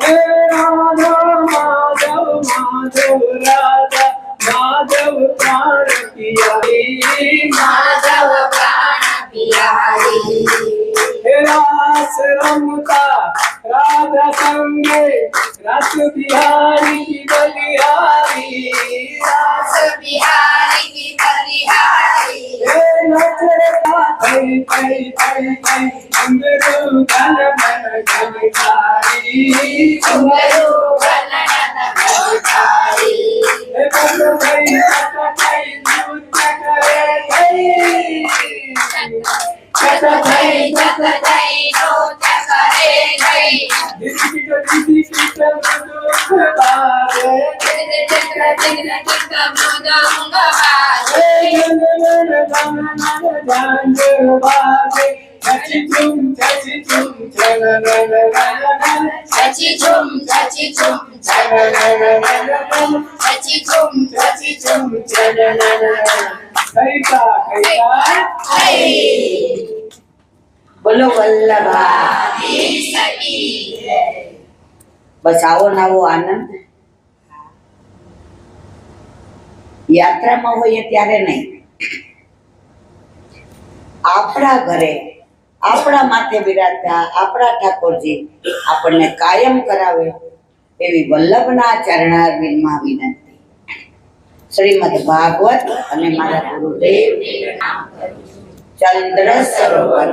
હે રાધા માધવ માધવ રાધા માધવ પ્રાણ પિયારી માધવ પ્રાણ પિયારી હે રાસ રમતા રાધા સંગે રાસ બિહારી બલિહારી રાસ બિહારી બલિહારી હે નચતા થઈ થઈ થઈ થઈ અંગરૂ ધન મન જનકારી ઘુંઘરુ ગણન ગણકારી હે પગ થઈ સત થઈ નૃત્ય કરે થઈ જત થઈ નૃત્ય કરે ગઈ દિશિક મૃદુ બારે મૃદંગ વાગે છચી ઝુમ છચી ઝુમ છચી ઝુમ છચી ઝુમ બોલો વલ્લભા બસ આવો નવો આનંદ યાત્રામાં હોઈએ ત્યારે નહીં, આપણા ઘરે આપણા માથે બિરાજતા આપણા ઠાકોરજી આપણને કાયમ કરાવે એવી વલ્લભના ચરણારવિંદમાં વિનંતી. શ્રીમદ ભાગવત અને મારા ગુરુદેવ ચંદ્ર સરોવર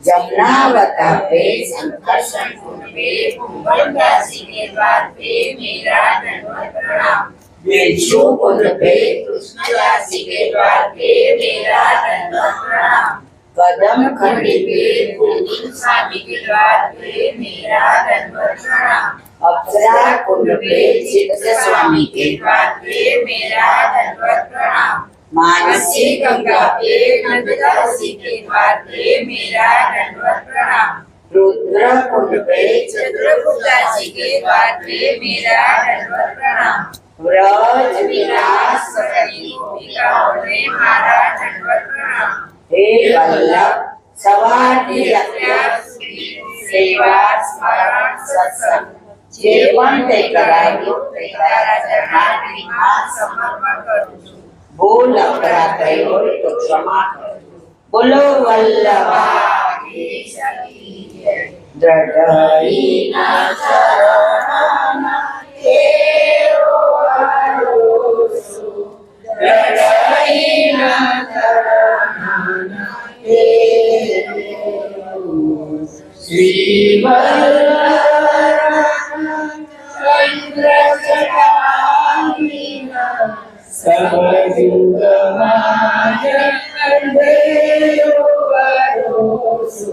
जमुनावता पे संकर्षण कुंड पे कुंभलदासी के द्वार पे मेरा दंडवत प्रणाम बेचू कुंड पे कृष्णदासी के द्वार पे मेरा दंडवत प्रणाम कदम खंडी पे गोविंद स्वामी के द्वार पे मेरा दंडवत प्रणाम अप्सरा कुंड पे चित्त स्वामी के द्वार पे मेरा दंडवत प्रणाम मानसी गंगा पे नंददासी के द्वार पे मेरा दंडवत प्रणाम रुद्र कुंड पे चंद्रगुप्ताजी के द्वार पे मेरा दंडवत प्रणाम व्रज विलास सकली गोपिकाओं ने मारा दंडवत प्रणाम हे वल्लभ सवारी सेवा स्मरण सत्संग જે પણ તે કરાવ્યું તારા ચરણારવિંદમાં સમર્પણ કરું છું ભૂલ અપરાધ થઈ હોય તો ક્ષમા કરો. બોલો વલ્લભા દ્રઢઈના ચરણના કેરો ભરોસો, દ્રઢઈના ચરણના કેરો. શ્રી વલ્લભ ચંદ્ર જટાવીના सब युग भरोसो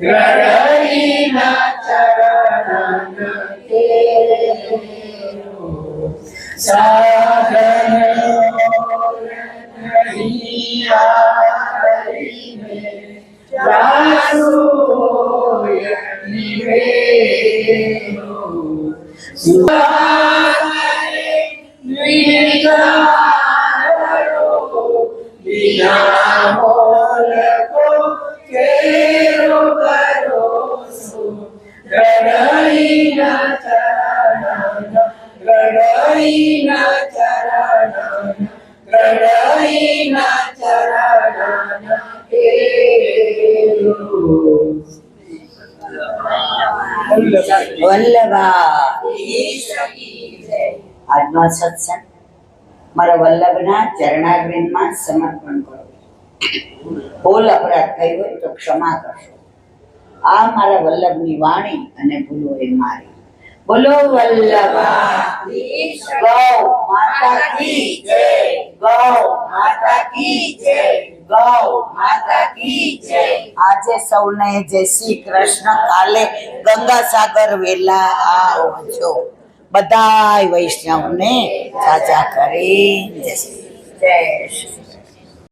ग्रहणीना चरण केरो साधन नहीं आईने जासो निवेरो सुहारे बिना मोल को केरो भरोसो गणईना चरण गणईना चरण गणईना चरण केरो વલ્લભા. આજનો સત્સંગ મારા વલ્લભના ચરણારવિંદમાં સમર્પણ કરો. ભૂલ અપરાધ થઈ હોય તો ક્ષમા કરશો. આ મારા વલ્લભની વાણી અને ભૂલો એ મારી. બોલો વલ્લભા. ગૌ માતા કી જય, ગૌ માતા કી જય, ગૌ માતા કી જય. આજે સૌને જય શ્રી કૃષ્ણ. કાલે ગંગાસાગર વેલા આવજો. બધાય વૈષ્ણવને સાજા કરી જય શ્રી જય શ્રી કૃષ્ણ.